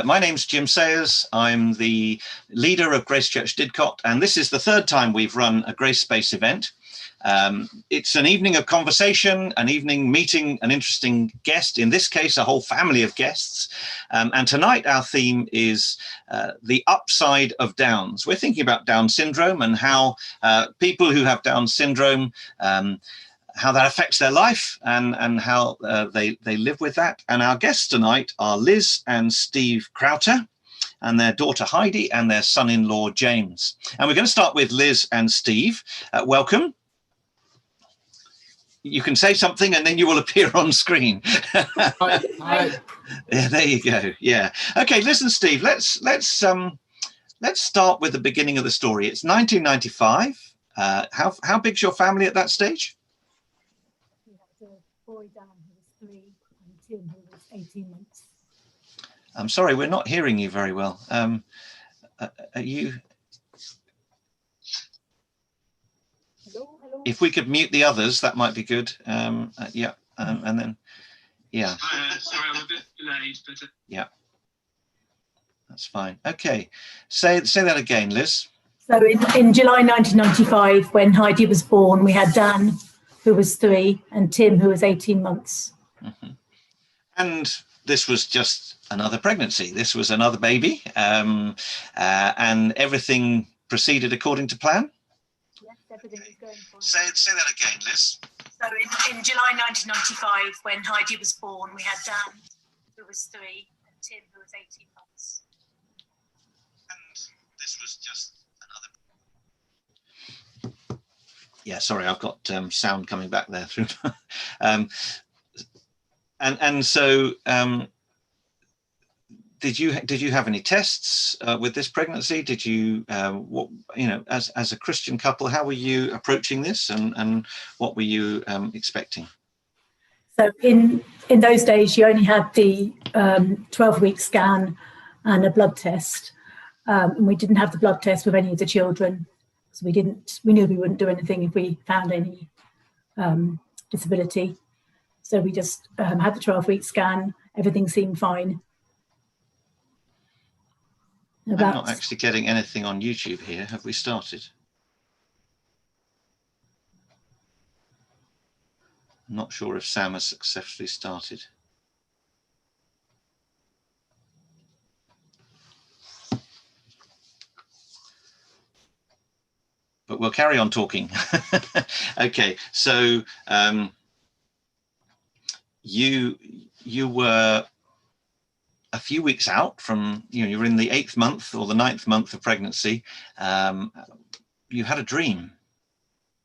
My name's Jim Sayers. I'm the leader of Grace Church Didcot, and this is the third time we've run a Grace Space event. It's an evening of conversation, an evening meeting an interesting guest, in this case, a whole family of guests. And tonight our theme is the upside of Downs. We're thinking about Down syndrome and how people who have Down syndrome how that affects their life and how they live with that. And our guests tonight are Liz and Steve Crowter and their daughter Heidi and their son-in-law James. And we're going to start with Liz and Steve. Welcome. You can say something and then you will appear on screen. Hi. Yeah, there you go. Yeah. Okay, Liz and Steve, let's start with the beginning of the story. It's 1995. How big's your family at that stage? Boy Dan, who was 3, and Tim, who was 18 months. I'm sorry, we're not hearing you very well. Are you? Hello? If we could mute the others, that might be good. And then, yeah. Sorry, I'm a bit delayed, but yeah, that's fine. Okay, say that again, Liz. So in July 1995, when Heidi was born, we had Dan, who was 3, and Tim, who was 18 months. Mm-hmm. And this was just another pregnancy. This was another baby, and everything proceeded according to plan. Yes, everything was going fine. Say that again, Liz. So in July 1995, when Heidi was born, we had Dan, who was 3, and Tim, who was 18 months. And this was just another. Yeah, sorry, I've got sound coming back there through. So did you have any tests with this pregnancy? Did you as a Christian couple, how were you approaching this, and what were you expecting? So in those days, you only had the 12-week scan and a blood test. And we didn't have the blood test with any of the children. So we knew we wouldn't do anything if we found any disability. So we just had the 12-week scan. Everything seemed fine. I'm not actually getting anything on YouTube here. Have we started? I'm not sure if Sam has successfully started. But we'll carry on talking. Okay, so you were a few weeks out from, you were in the 8th month or the 9th month of pregnancy. You had a dream.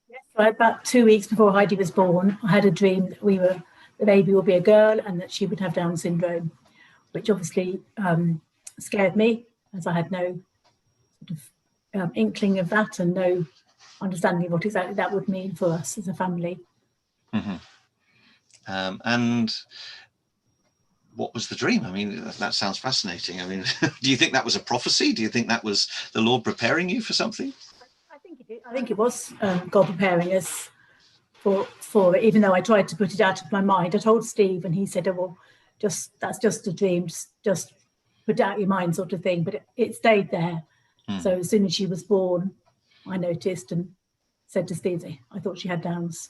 Yes, so about 2 weeks before Heidi was born, I had a dream that the baby would be a girl and that she would have Down syndrome, which obviously scared me, as I had no sort of inkling of that and no understanding of what exactly that would mean for us as a family. Mm-hmm. And what was the dream? I mean, that sounds fascinating. I mean, do you think that was a prophecy? Do you think that was the Lord preparing you for something? I think it was God preparing us for it, even though I tried to put it out of my mind. I told Steve and he said, oh, well, that's just a dream, just put it out of your mind sort of thing. But it stayed there. So as soon as she was born, I noticed and said to Steve, I thought she had Downs.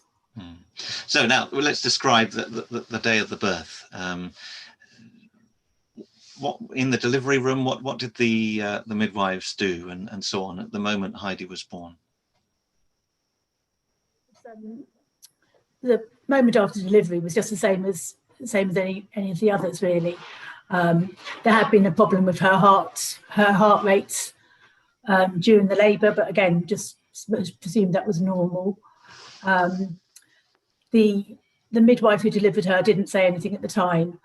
So now let's describe the day of the birth. What in the delivery room? What did the midwives do and so on at the moment Heidi was born? The moment after delivery was just the same as any of the others really. There had been a problem with her heart rate during the labour, but again, just presumed that was normal. The midwife who delivered her didn't say anything at the time,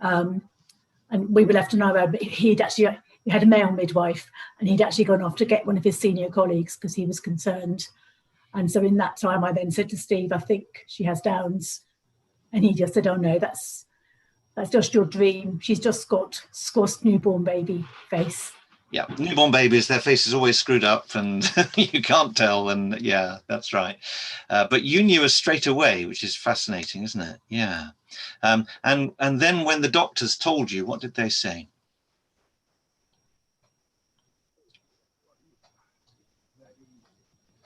and we were left to know. But we had a male midwife, and he'd actually gone off to get one of his senior colleagues because he was concerned. And so in that time, I then said to Steve, "I think she has Downs," and he just said, "Oh no, that's just your dream. She's just got squashed newborn baby face." Yeah, newborn babies, their face is always screwed up and you can't tell. And yeah, that's right. But you knew us straight away, which is fascinating, isn't it? Yeah. And then when the doctors told you, what did they say?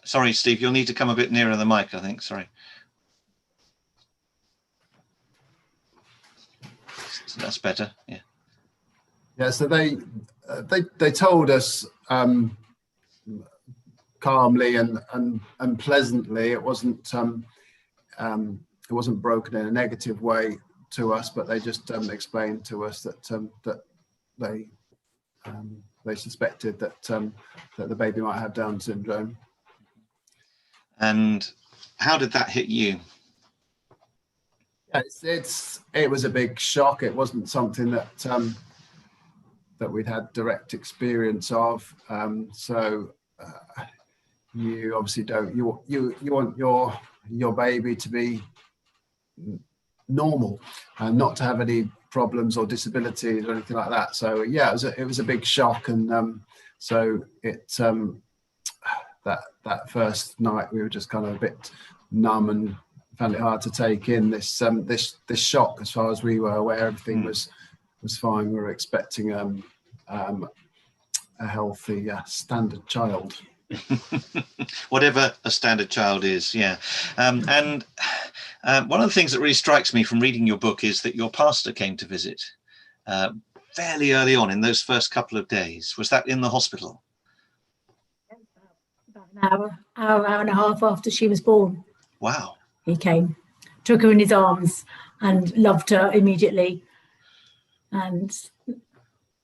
Sorry, Steve, you'll need to come a bit nearer the mic, I think. Sorry. So that's better. Yeah. Yeah. So they told us calmly and pleasantly. It wasn't broken in a negative way to us, but they just explained to us that that they suspected that that the baby might have Down syndrome. And how did that hit you? It was a big shock. It wasn't something that that we'd had direct experience of. So you obviously don't. You want your baby to be normal and not to have any problems or disabilities or anything like that. So yeah, it was a big shock, and so it that first night we were just kind of a bit numb and found it hard to take in this shock. As far as we were aware, everything was fine. We were expecting a healthy standard child. Whatever a standard child is, yeah. And one of the things that really strikes me from reading your book is that your pastor came to visit fairly early on in those first couple of days. Was that in the hospital? About an hour and a half after she was born. Wow. He came, took her in his arms and loved her immediately. And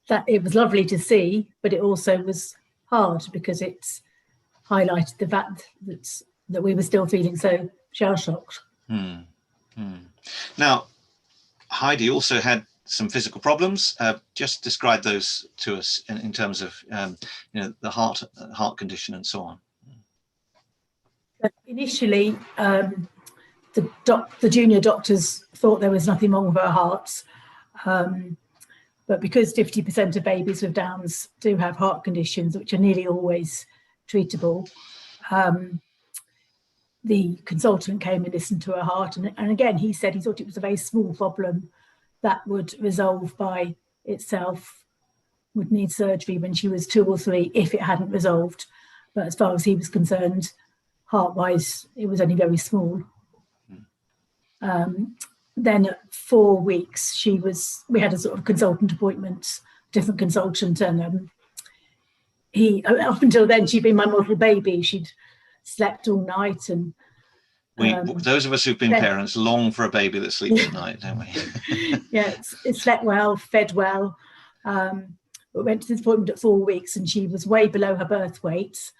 that it was lovely to see, but it also was hard because it's highlighted the fact that we were still feeling so shell-shocked. Now, Heidi also had some physical problems. Just describe those to us in terms of the heart condition and so on. But initially, the junior doctors thought there was nothing wrong with her heart, but because 50% of babies with Downs do have heart conditions, which are nearly always treatable, the consultant came and listened to her heart, and again he said he thought it was a very small problem that would resolve by itself, would need surgery when she was 2 or 3 if it hadn't resolved, but as far as he was concerned, heart-wise, it was only very small. Then at 4 weeks, we had a sort of consultant appointment, different consultant, and up until then, she'd been my model baby. She'd slept all night, and those of us who've been parents long for a baby that sleeps at night, don't we? Yeah, it slept well, fed well. We went to this appointment at 4 weeks, and she was way below her birth weight,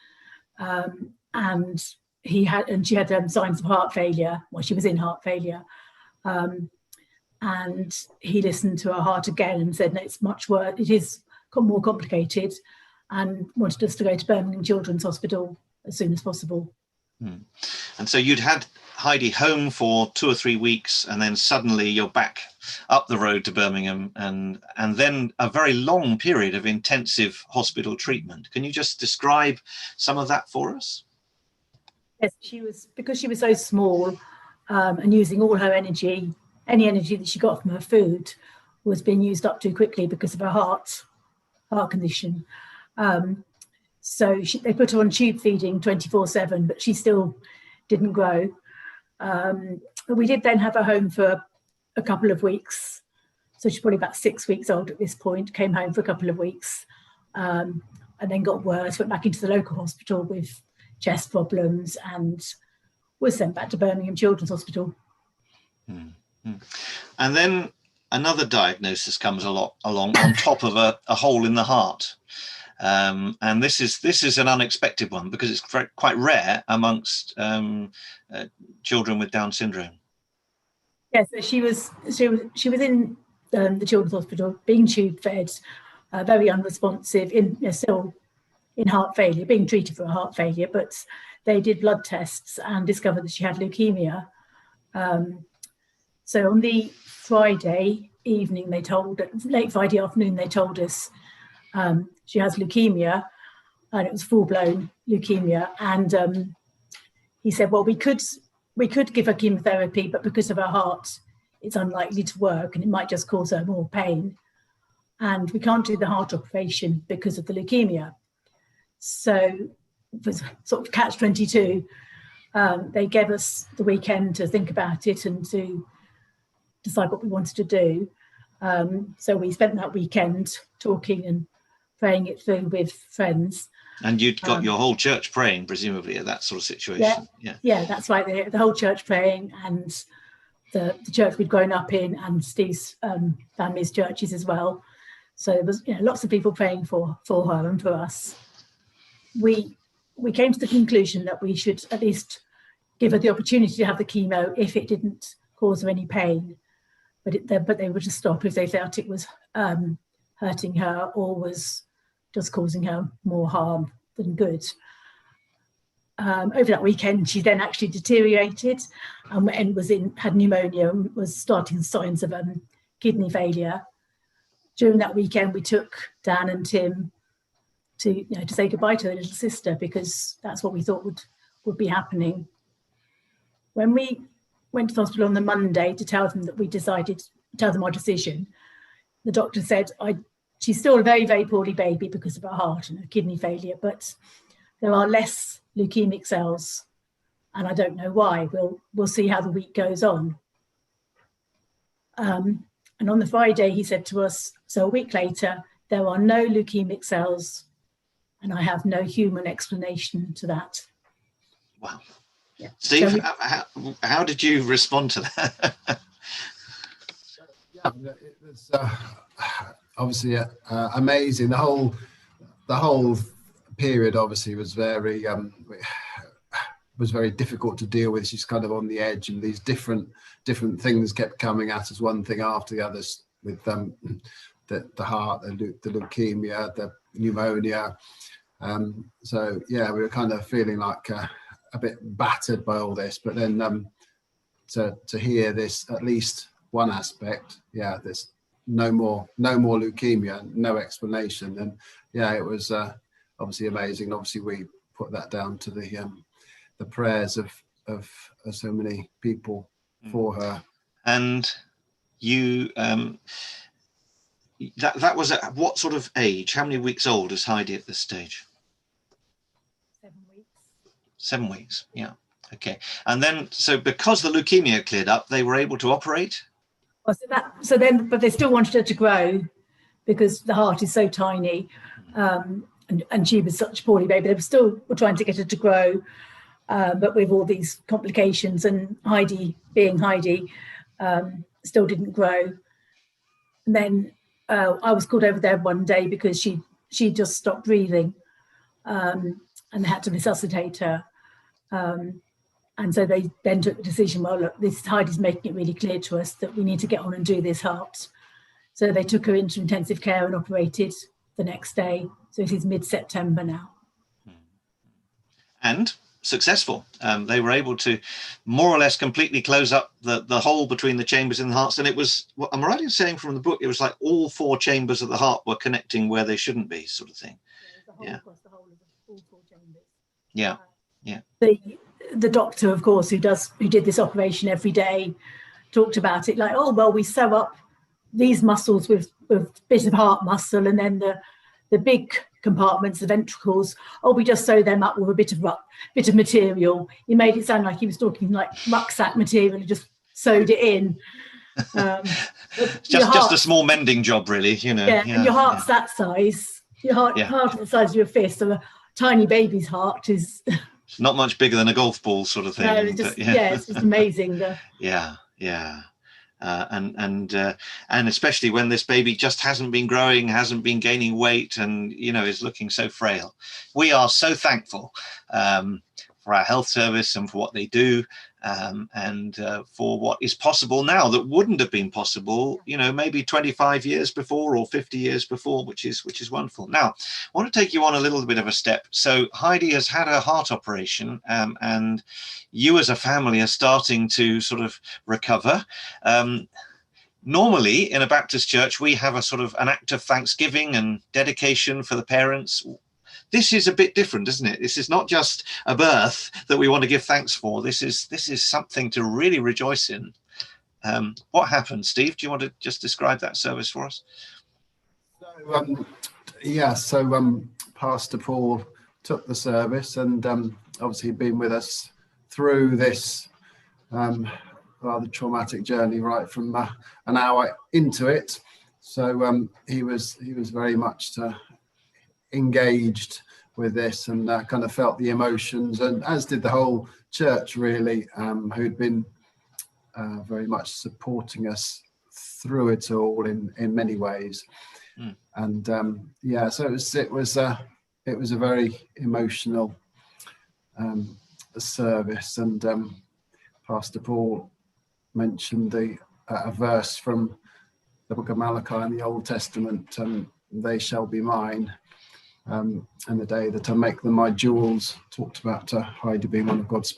and she had signs of heart failure. Well, she was in heart failure. And he listened to her heart again and said, no, it's much worse. It is more complicated, and wanted us to go to Birmingham Children's Hospital as soon as possible. And so you'd had Heidi home for 2 or 3 weeks, and then suddenly you're back up the road to Birmingham, and then a very long period of intensive hospital treatment. Can you just describe some of that for us? Yes, because she was so small, and using all her energy, any energy that she got from her food was being used up too quickly because of her heart condition. So they put her on tube feeding 24/7, but she still didn't grow. We did then have her home for a couple of weeks. So she's probably about 6 weeks old at this point, came home for a couple of weeks, and then got worse, went back into the local hospital with chest problems, and was sent back to Birmingham Children's Hospital. And then another diagnosis comes along on top of a hole in the heart. And this is an unexpected one because it's quite rare amongst children with Down syndrome. Yes, so she was in the Children's Hospital, being tube fed, very unresponsive, still in heart failure, being treated for a heart failure, but they did blood tests and discovered that she had leukemia. So on the Friday evening, late Friday afternoon, they told us she has leukemia, and it was full-blown leukemia. And he said, well, we could give her chemotherapy, but because of her heart, it's unlikely to work, and it might just cause her more pain. And we can't do the heart operation because of the leukemia. So was sort of catch-22. They gave us the weekend to think about it and to decide what we wanted to do. So we spent that weekend talking and praying it through with friends. And you'd got your whole church praying, presumably, at that sort of situation. Yeah, that's right. The whole church praying, and the church we'd grown up in, and Steve's family's churches as well. So there was, lots of people praying for her and for us. We came to the conclusion that we should at least give her the opportunity to have the chemo if it didn't cause her any pain, but they would just stop if they felt it was hurting her or was just causing her more harm than good. Over that weekend, she then actually deteriorated and had pneumonia and was starting signs of kidney failure. During that weekend, we took Dan and Tim to say goodbye to their little sister, because that's what we thought would be happening. When we went to the hospital on the Monday to tell them our decision, the doctor said, she's still a very, very poorly baby because of her heart and her kidney failure, but there are less leukemic cells, and I don't know why. We'll see how the week goes on. And on the Friday, he said to us, so a week later, there are no leukemic cells, and I have no human explanation to that. Wow. Yeah. Steve, So how did you respond to that? Yeah, it was obviously amazing. The whole period obviously was very difficult to deal with. She's kind of on the edge, and these different things kept coming at us, one thing after the others, with the heart, the leukemia, the pneumonia. So yeah, we were kind of feeling like a bit battered by all this, but then to hear this, at least one aspect, there's no more leukemia, no explanation, and yeah, it was obviously amazing. Obviously, we put that down to the prayers of so many people for her. And you, that was at what sort of age? How many weeks old is Heidi at this stage? 7 weeks. 7 weeks, yeah. Okay. And then, so because the leukemia cleared up, they were able to operate? Well, but they still wanted her to grow because the heart is so tiny, and she was such a poorly baby. They were trying to get her to grow, but with all these complications, and Heidi being Heidi, still didn't grow. And then I was called over there one day because she just stopped breathing, and they had to resuscitate her. And so they then took the decision, well, look, Heidi's making it really clear to us that we need to get on and do this heart. So they took her into intensive care and operated the next day. So it is mid-September now. And successful. They were able to more or less completely close up the hole between the chambers in the hearts. And it was, what I'm right in saying from the book, it was like all 4 chambers of the heart were connecting where they shouldn't be, sort of thing. Yeah. Across the whole of all 4 chambers. Yeah. Yeah. The doctor, of course, who did this operation every day, talked about it like, oh, well, we sew up these muscles with a bit of heart muscle, and then the big compartments, the ventricles, we just sew them up with a bit of material. He made it sound like he was talking like rucksack material and just sewed it in. Just a small mending job, really, Yeah, and your heart's that size. Your heart is the size of your fist, so a tiny baby's heart is not much bigger than a golf ball, sort of thing. No, it's just amazing. And especially when this baby just hasn't been growing, hasn't been gaining weight, and is looking so frail. We are so thankful for our health service and for what they do, and for what is possible now that wouldn't have been possible, maybe 25 years before or 50 years before, which is wonderful. Now, I want to take you on a little bit of a step. So Heidi has had her heart operation, and you as a family are starting to sort of recover. Normally in a Baptist church, we have a sort of an act of thanksgiving and dedication for the parents. This is a bit different, isn't it? This is not just a birth that we want to give thanks for. This is something to really rejoice in. What happened, Steve? Do you want to just describe that service for us? So Pastor Paul took the service, and obviously he'd been with us through this rather traumatic journey right from an hour into it. So he was very much engaged with this, and kind of felt the emotions, and as did the whole church really, who'd been very much supporting us through it all in many ways. And so it was a very emotional service, and Pastor Paul mentioned a verse from the book of Malachi in the Old Testament, they shall be mine, and the day that I make them my jewels. Talked about Heidi being one of God's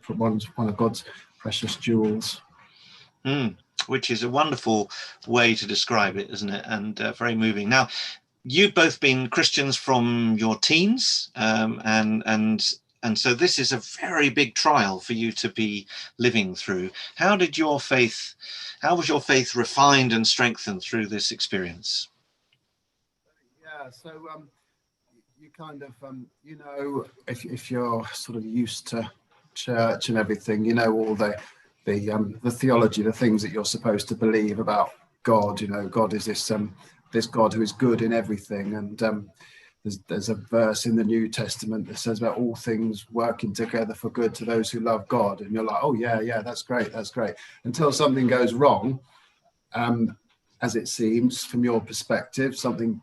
one of God's precious jewels. Which is a wonderful way to describe it, isn't it? And very moving. Now, you've both been Christians from your teens, and so this is a very big trial for you to be living through. How was your faith refined and strengthened through this experience? Yeah, so you kind of, if you're sort of used to church and everything, all the theology, the things that you're supposed to believe about God. God is this God who is good in everything, and there's a verse in the New Testament that says about all things working together for good to those who love God, and you're like, oh yeah, that's great, until something goes wrong, as it seems from your perspective, something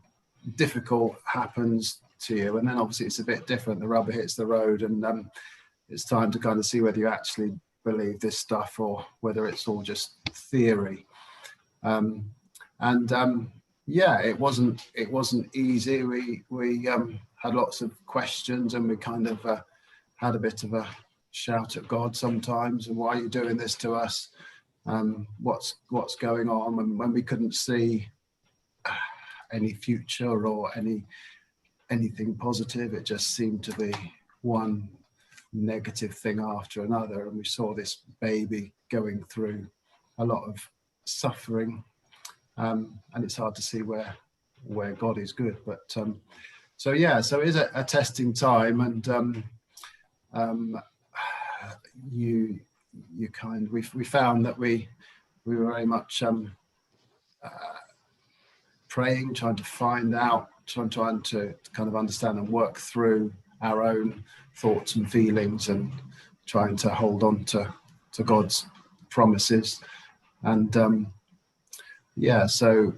difficult happens to you, and then obviously it's a bit different. The rubber hits the road, and it's time to kind of see whether you actually believe this stuff or whether it's all just theory. It wasn't easy. We had lots of questions, and we kind of had a bit of a shout at God sometimes, and why are you doing this to us? What's going on? And when we couldn't see any future or anything positive, it just seemed to be one negative thing after another, and we saw this baby going through a lot of suffering, and it's hard to see where God is good. But so it is a testing time, and we found that we were very much praying, trying to find out, trying to kind of understand and work through our own thoughts and feelings, and trying to hold on to God's promises. And so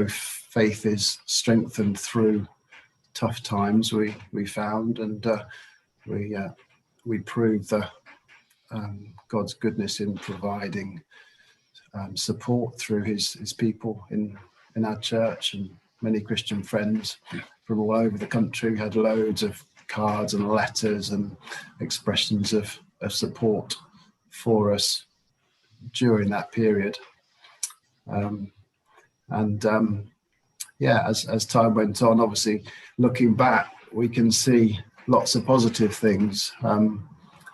faith is strengthened through tough times, we found, and we proved God's goodness in providing support through his people in our church, and many Christian friends from all over the country. We had loads of cards and letters and expressions of support for us during that period. As time went on, obviously looking back, we can see lots of positive things,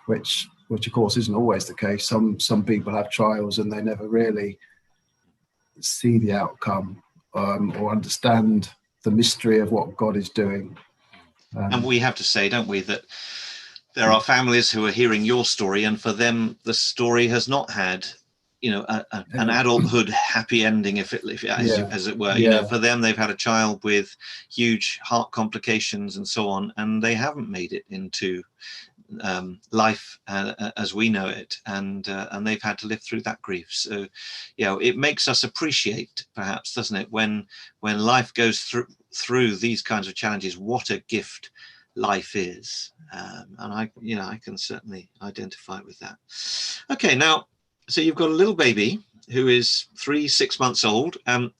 which of course isn't always the case. Some people have trials and they never really see the outcome or understand the mystery of what God is doing. And we have to say, don't we, that there are families who are hearing your story, and for them the story has not had, an adulthood happy ending, as it were. For them, they've had a child with huge heart complications and so on, and they haven't made it into life as we know it, and they've had to live through that grief. So it makes us appreciate, perhaps, doesn't it, when life goes through these kinds of challenges, what a gift life is. And I can certainly identify with that. Okay, now, so you've got a little baby who is 6 months old, and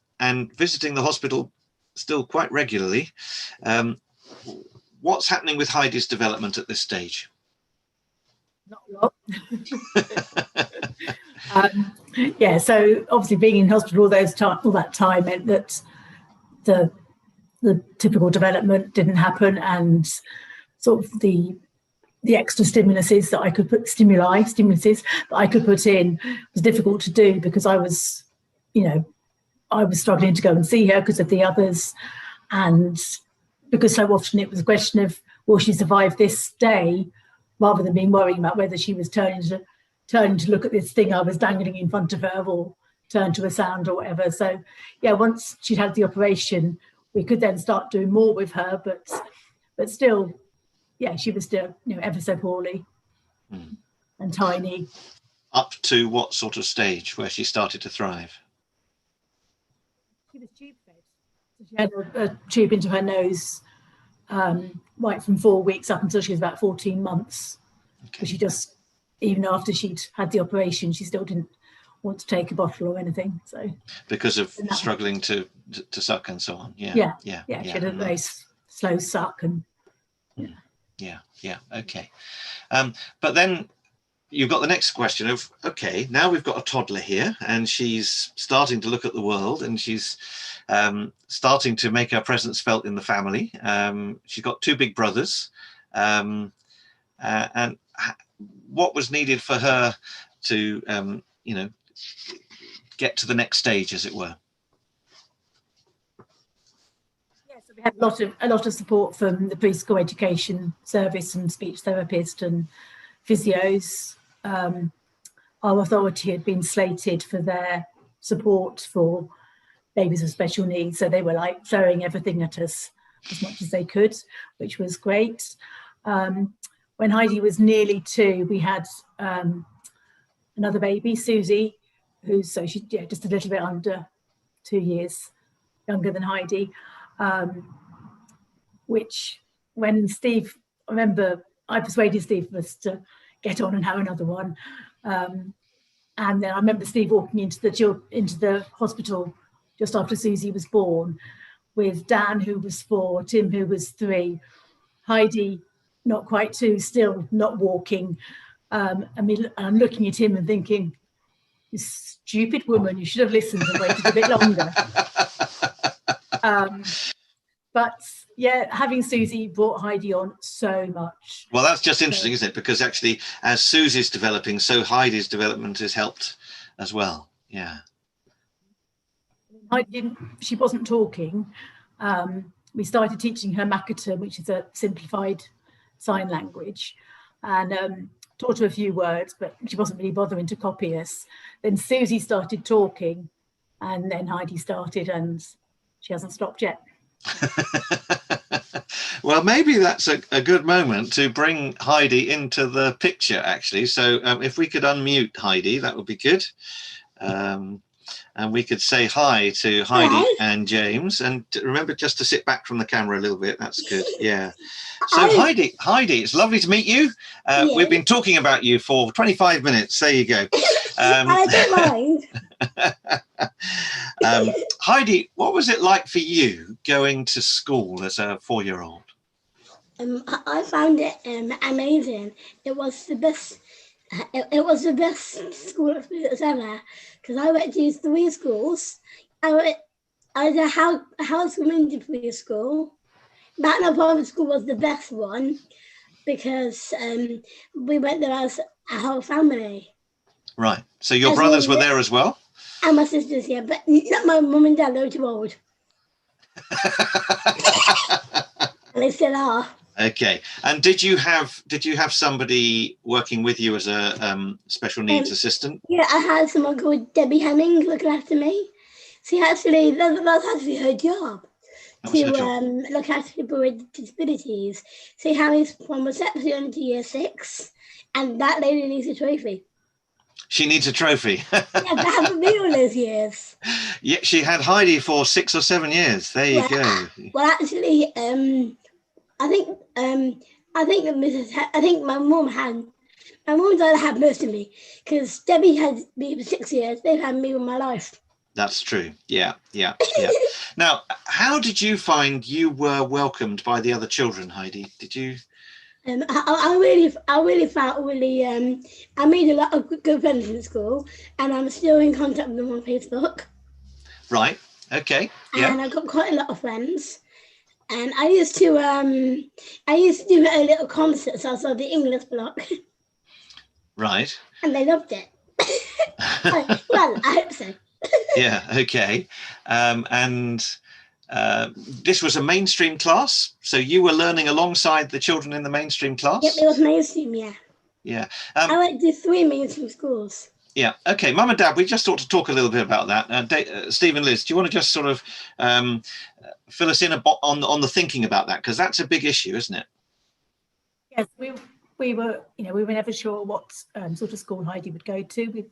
visiting the hospital still quite regularly. What's happening with Heidi's development at this stage? Not a lot. So obviously being in hospital all that time meant that the typical development didn't happen, and sort of the extra stimuluses that I could put in was difficult to do, because I was struggling to go and see her because of the others, and because so often it was a question of will she survive this day, rather than being worrying about whether she was turning to look at this thing I was dangling in front of her, or turn to a sound or whatever. So yeah, once she'd had the operation, we could then start doing more with her, but still, yeah, she was still, ever so poorly and tiny. Up to what sort of stage where she started to thrive? She was tube fed. So she had a tube into her nose right from 4 weeks up until she was about 14 months. Okay. But she just, even after she'd had the operation, she still didn't want to take a bottle or anything. So because of struggling to suck and so on. Yeah. She had a very slow suck and okay. But then you've got the next question of, okay, now we've got a toddler here and she's starting to look at the world, and she's starting to make her presence felt in the family. She's got 2 big brothers, and what was needed for her to get to the next stage, as it were? So we had a lot of support from the preschool education service and speech therapist and physios. Our authority had been slated for their support for babies with special needs, so they were like throwing everything at us as much as they could, which was great. When Heidi was nearly 2, we had another baby, Susie, who's she's just a little bit under 2 years younger than Heidi. Which, when Steve, I remember I persuaded Steve for us to get on and have another one, and then I remember Steve walking into the hospital just after Susie was born, with Dan, who was 4, Tim, who was 3, Heidi not quite 2, still not walking. I'm looking at him and thinking, "You stupid woman, you should have listened and waited a bit longer." But yeah, having Susie brought Heidi on so much. Well, that's just interesting, isn't it? Because actually, as Susie's developing, so Heidi's development has helped as well. Yeah. She wasn't talking. We started teaching her Makaton, which is a simplified sign language, and taught her a few words, but she wasn't really bothering to copy us. Then Susie started talking, and then Heidi started, and she hasn't stopped yet. Well, maybe that's a good moment to bring Heidi into the picture, actually. So if we could unmute Heidi, that would be good. And we could say hi to Heidi and James. And remember just to sit back from the camera a little bit. That's good. Yeah. So Heidi, it's lovely to meet you. We've been talking about you for 25 minutes. There you go. I don't mind. Heidi, what was it like for you going to school as a 4-year-old? I found it amazing. It was the best. It was the best school experience ever, because I went to 3 schools. I did a house community preschool. Battle Private School was the best one, because we went there as a whole family. Right. So your brothers were there as well? And my sisters, yeah, but not my mum and dad. They're too old. And they still are. Okay. And did you have somebody working with you as a special needs assistant? Yeah, I had someone called Debbie Hemming looking after me. See, actually, that's actually her job. To look after people with disabilities. See, Harry's from reception to year 6, and that lady needs a trophy. She needs a trophy. Yeah, but haven't been all those years. Yeah, she had Heidi for 6 or 7 years. There you go. Well, actually, I think my mum and dad had most of me, because Debbie had me for 6 years. They've had me all my life. That's true. Yeah. Now, how did you find you were welcomed by the other children, Heidi? Did you? I really felt I made a lot of good friends in school, and I'm still in contact with them on Facebook. Right. Okay. Yeah. And I got quite a lot of friends. And I used to do a little concert, so I saw the English block. Right. And they loved it. Well, I hope so. Yeah. Okay. And This was a mainstream class, so you were learning alongside the children in the mainstream class? Yep, it was mainstream, yeah. Yeah. I went to 3 mainstream schools. Yeah. Okay, Mum and Dad, we just ought to talk a little bit about that. Steve and Liz, do you want to just sort of fill us in on the thinking about that? Because that's a big issue, isn't it? Yes, we were never sure what sort of school Heidi would go to.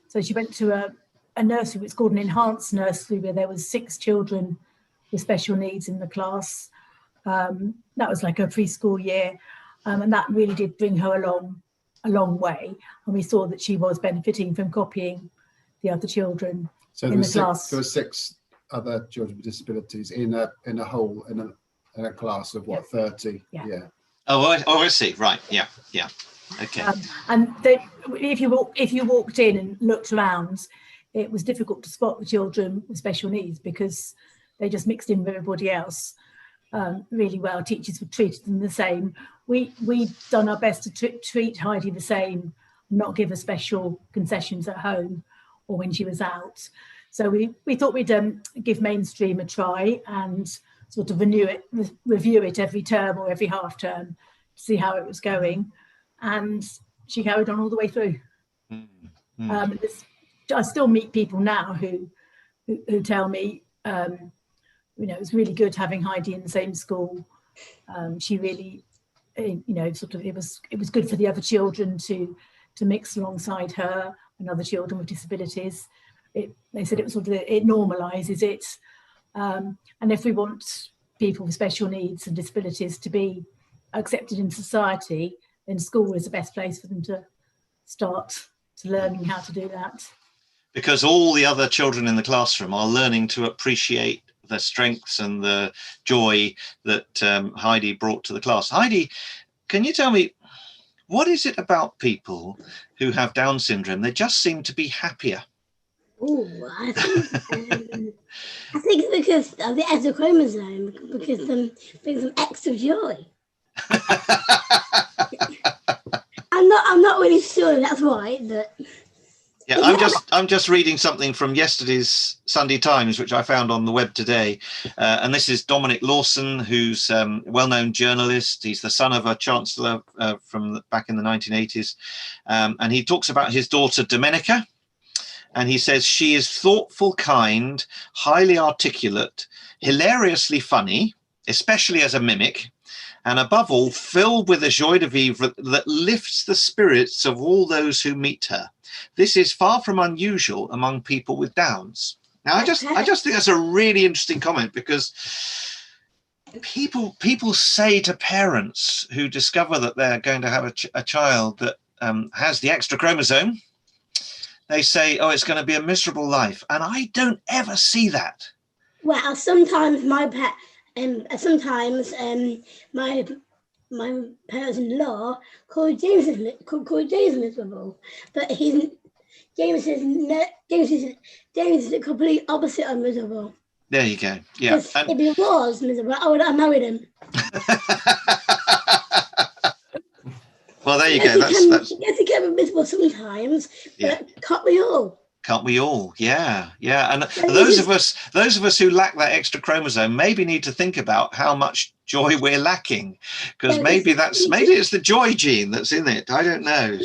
So she went to a nursery. It's called an enhanced nursery, where there was 6 children with special needs in the class. That was like her preschool year, and that really did bring her a long way. And we saw that she was benefiting from copying the other children in the class. There were 6 other children with disabilities in a class of what, 30? Yeah. Yeah. Oh, I see. Right. Yeah. Yeah. Okay. And if you walked in and looked around, it was difficult to spot the children with special needs because they just mixed in with everybody else really well. Teachers would treat them the same. We'd done our best to treat Heidi the same, not give her special concessions at home or when she was out. So we thought we'd give mainstream a try and sort of review it every term or every half term to see how it was going. And she carried on all the way through. I still meet people now who tell me, it was really good having Heidi in the same school. She really, it was good for the other children to mix alongside her and other children with disabilities. They said it normalises it. And if we want people with special needs and disabilities to be accepted in society, then school is the best place for them to start to learning how to do that. Because all the other children in the classroom are learning to appreciate the strengths and the joy that Heidi brought to the class. Heidi, can you tell me, what is it about people who have Down syndrome? They just seem to be happier. Oh, I think it's because of the extra chromosome, because brings them extra joy. I'm not really sure that's right, but yeah, I'm just reading something from yesterday's Sunday Times, which I found on the web today, and this is Dominic Lawson, who's a well-known journalist. He's the son of a chancellor from back in the 1980s, and he talks about his daughter Domenica. And he says she is thoughtful, kind, highly articulate, hilariously funny, especially as a mimic, and above all, filled with a joie de vivre that lifts the spirits of all those who meet her. This is far from unusual among people with Downs. Now, I just think that's a really interesting comment, because people say to parents who discover that they're going to have a child that has the extra chromosome, they say, oh, it's going to be a miserable life. And I don't ever see that. Well, sometimes my parents-in-law called James miserable, but James is the complete opposite of miserable. There you go. Yeah. If he was miserable, I would have married him. Well, there you go. That's he can be miserable sometimes, but yeah. Can't we all? Can't we all? Yeah, yeah. And those of us who lack that extra chromosome maybe need to think about how much joy we're lacking, because maybe it's the joy gene that's in it. I don't know.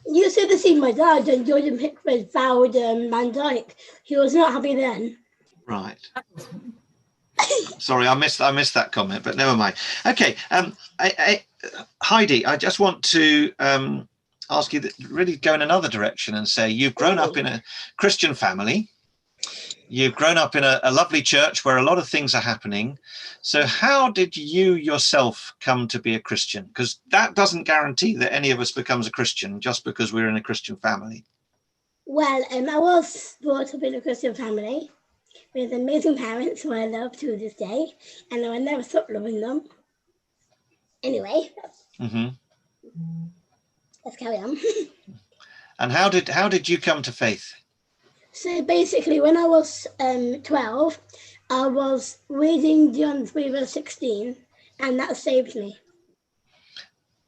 You should have seen my dad when Jordan Pickford fouled Van Dijk. He was not happy then. Right. Sorry, I missed that comment, but never mind. Okay, Heidi, I just want to ask you to really go in another direction and say you've grown up in a Christian family. You've grown up in a lovely church where a lot of things are happening. So how did you yourself come to be a Christian? Because that doesn't guarantee that any of us becomes a Christian just because we're in a Christian family. Well, I was brought up in a Christian family with amazing parents who I love to this day, and I will never stop loving them. Anyway, let's carry on. And how did you come to faith? So basically, when I was 12, I was reading John 3 verse 16, and that saved me.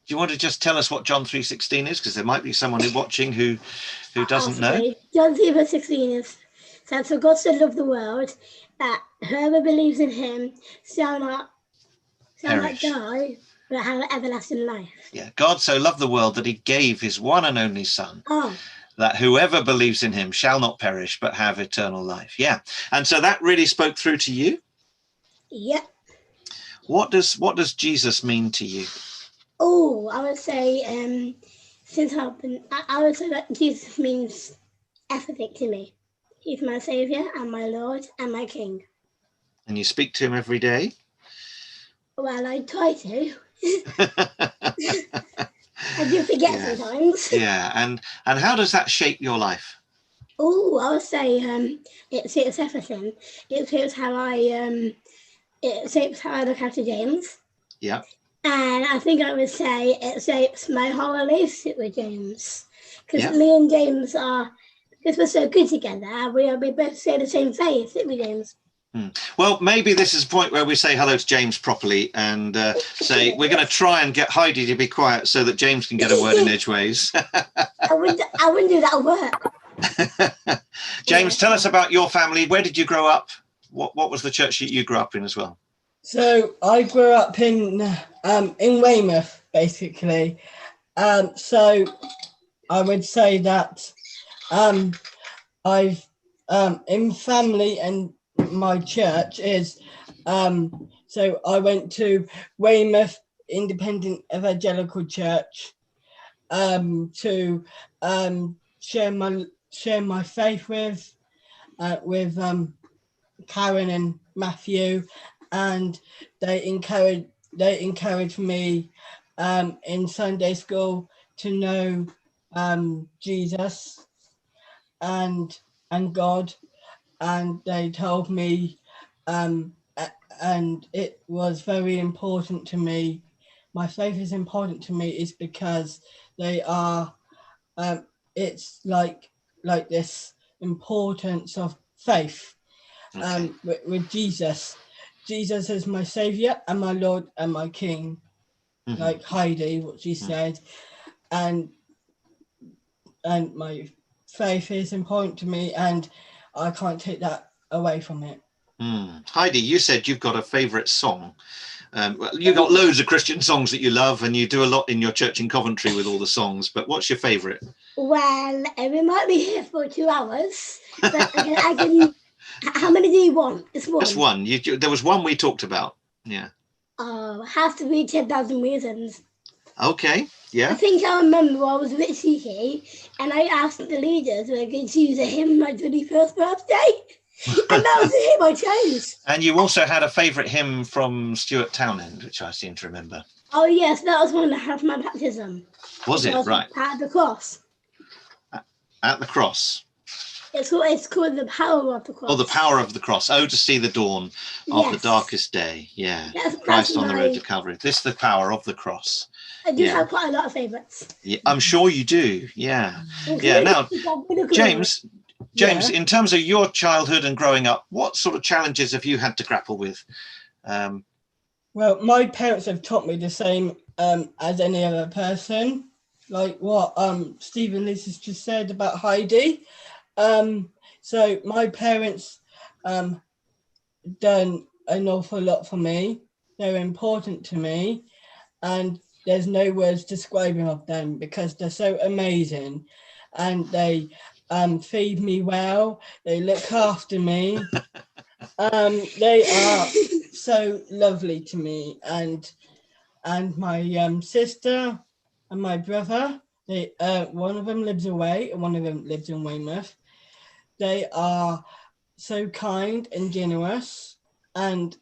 Do you want to just tell us what John 3:16 is? Because there might be someone watching who doesn't know. John 3 verse 16 is, says, "For God so loved the world that whoever believes in him shall not Perish. die, but have everlasting life." Yeah, God so loved the world that he gave his one and only Son, Oh, that whoever believes in him shall not perish but have eternal life. Yeah, and so that really spoke through to you. yeah. What does Jesus mean to you? Oh, I would say, since I would say that Jesus means everything to me. He's my Saviour and my Lord and my King. And you speak to him every day? Well, I try to. I do forget sometimes. Yeah, and how does that shape your life? Oh, I would say it shapes everything. It shapes how I look after James. Yeah. And I think I would say it shapes my whole relationship with James. Because Yeah. me and James because we're so good together, we both share the same faith, don't we, James? Well, maybe this is a point where we say hello to James properly and say we're going to try and get Heidi to be quiet so that James can get a word in edgeways. I wouldn't do that work. James, tell us about your family. Where did you grow up? What was the church that you grew up in as well? So I grew up in Weymouth, basically. So I would say that I've in family and my church is so I went to Weymouth Independent Evangelical Church to share my faith with Karen and Matthew, and they encouraged me in Sunday school to know Jesus and God, and they told me and it was very important to me. My faith is important to me is because they are it's like this importance of faith. Okay. With Jesus is my Saviour and my Lord and my King, like Heidi, what she said, and my faith is important to me, and I can't take that away from it. Heidi, you said you've got a favourite song. Well, you've got loads of Christian songs that you love, and you do a lot in your church in Coventry with all the songs. But what's your favourite? Well, we might be here for 2 hours, but I can. How many do you want? Just one. Just one. There was one we talked about. Yeah. Oh, has to be 10,000 Reasons. Okay. Yeah. I think I remember I was a bit cheeky, and I asked the leaders whether I could choose a hymn my 21st birthday, and that was the hymn I chose. And you also had a favourite hymn from Stuart Townend, which I seem to remember. Oh yes, that was one that had my baptism. Was it? Right. At the cross. At the cross. It's called The Power of the Cross. Oh, the power of the cross. Oh, to see the dawn of the darkest day. Yeah. Christ on the road to Calvary. This is the power of the cross. I do have quite a lot of favourites. Yeah, I'm sure you do. Yeah. Yeah. Now, James, in terms of your childhood and growing up, what sort of challenges have you had to grapple with? Well, my parents have taught me the same as any other person, like what Steve and Liz has just said about Heidi. So my parents done an awful lot for me. They're important to me, and there's no words describing of them because they're so amazing, and they feed me well. They look after me. They are so lovely to me, and my sister and my brother. They one of them lives away, and one of them lives in Weymouth. They are so kind and generous, and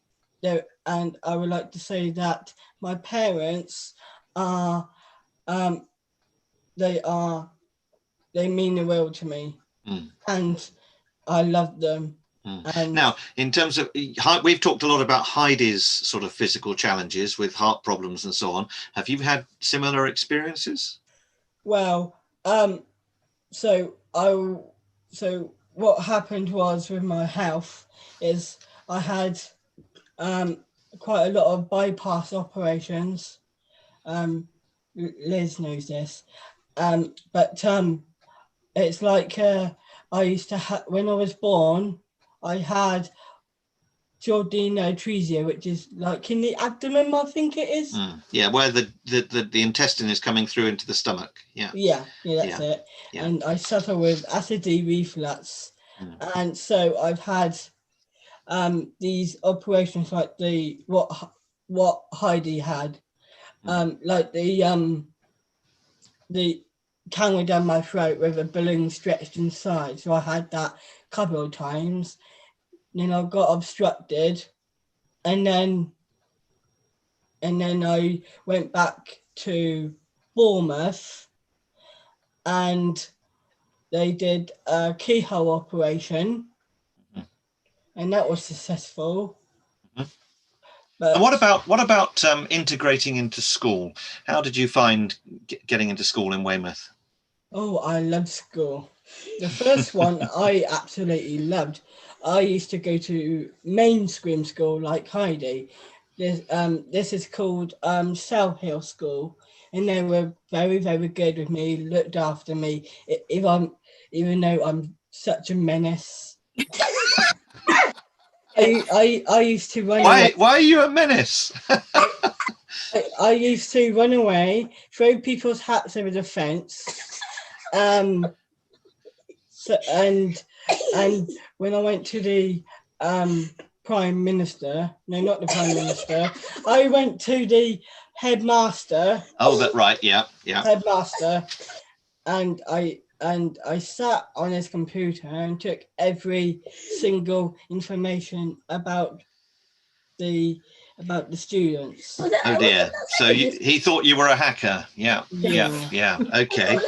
I would like to say that my parents are they mean the world to me, and I love them. And now, in terms of, we've talked a lot about Heidi's sort of physical challenges with heart problems and so on. Have you had similar experiences? Well, so what happened was with my health is I had quite a lot of bypass operations. Liz knows this, but it's like I used to have, when I was born, I had duodenotria, which is like in the abdomen, I think it is. Yeah, where the intestine is coming through into the stomach. Yeah. Yeah, that's it. Yeah. And I suffer with acidy reflux. And so I've had these operations like what Heidi had, like the cannula down my throat with a balloon stretched inside. So I had that a couple of times. Then I got obstructed, and then I went back to Bournemouth, and they did a keyhole operation, and that was successful. But and what about integrating into school? How did you find getting into school in Weymouth? Oh, I loved school. The first one I absolutely loved. I used to go to mainstream school like Heidi. This is called South Hill School, and they were very, very good with me, looked after me. Even though I'm such a menace. I used to run away. Why are you a menace? I used to run away, throw people's hats over the fence. So and when I went to the Prime Minister, no, not the Prime Minister, I went to the headmaster. Oh, that right, yeah. Headmaster, and I sat on his computer and took every single information about the students. Oh dear. So he thought you were a hacker. Yeah. Okay.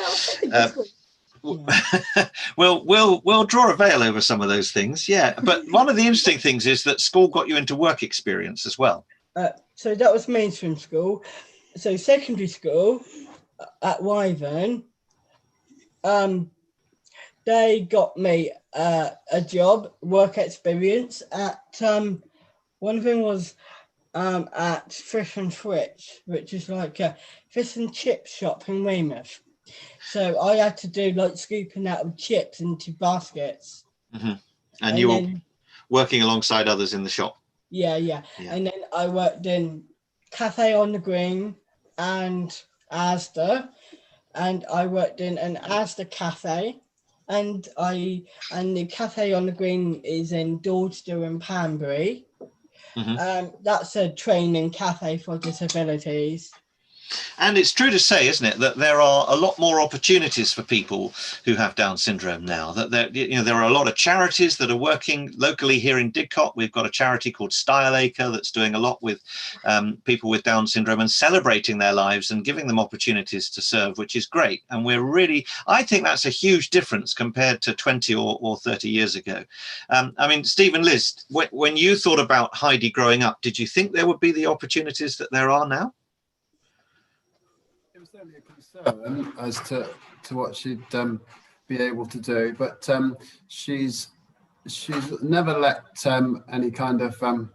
We'll draw a veil over some of those things. Yeah. But one of the interesting things is that school got you into work experience as well. So that was mainstream school. So secondary school at Wyvern, they got me a job, work experience at one of them was at Fish and Fritz, which is like a fish and chip shop in Weymouth. So I had to do like scooping out of chips into baskets. And you were working alongside others in the shop. Yeah. And then I worked in Cafe on the Green and Asda, and I worked in an Asda cafe, and the Cafe on the Green is in Dorchester and Panbury. That's a training cafe for disabilities. And it's true to say, isn't it, that there are a lot more opportunities for people who have Down syndrome now. That there are a lot of charities that are working locally here in Didcot. We've got a charity called Styleacre that's doing a lot with people with Down syndrome and celebrating their lives and giving them opportunities to serve, which is great. And I think that's a huge difference compared to 20 or 30 years ago. I mean, Steve and Liz, when you thought about Heidi growing up, did you think there would be the opportunities that there are now? Certainly a concern as to what she'd be able to do, but she's never let any kind of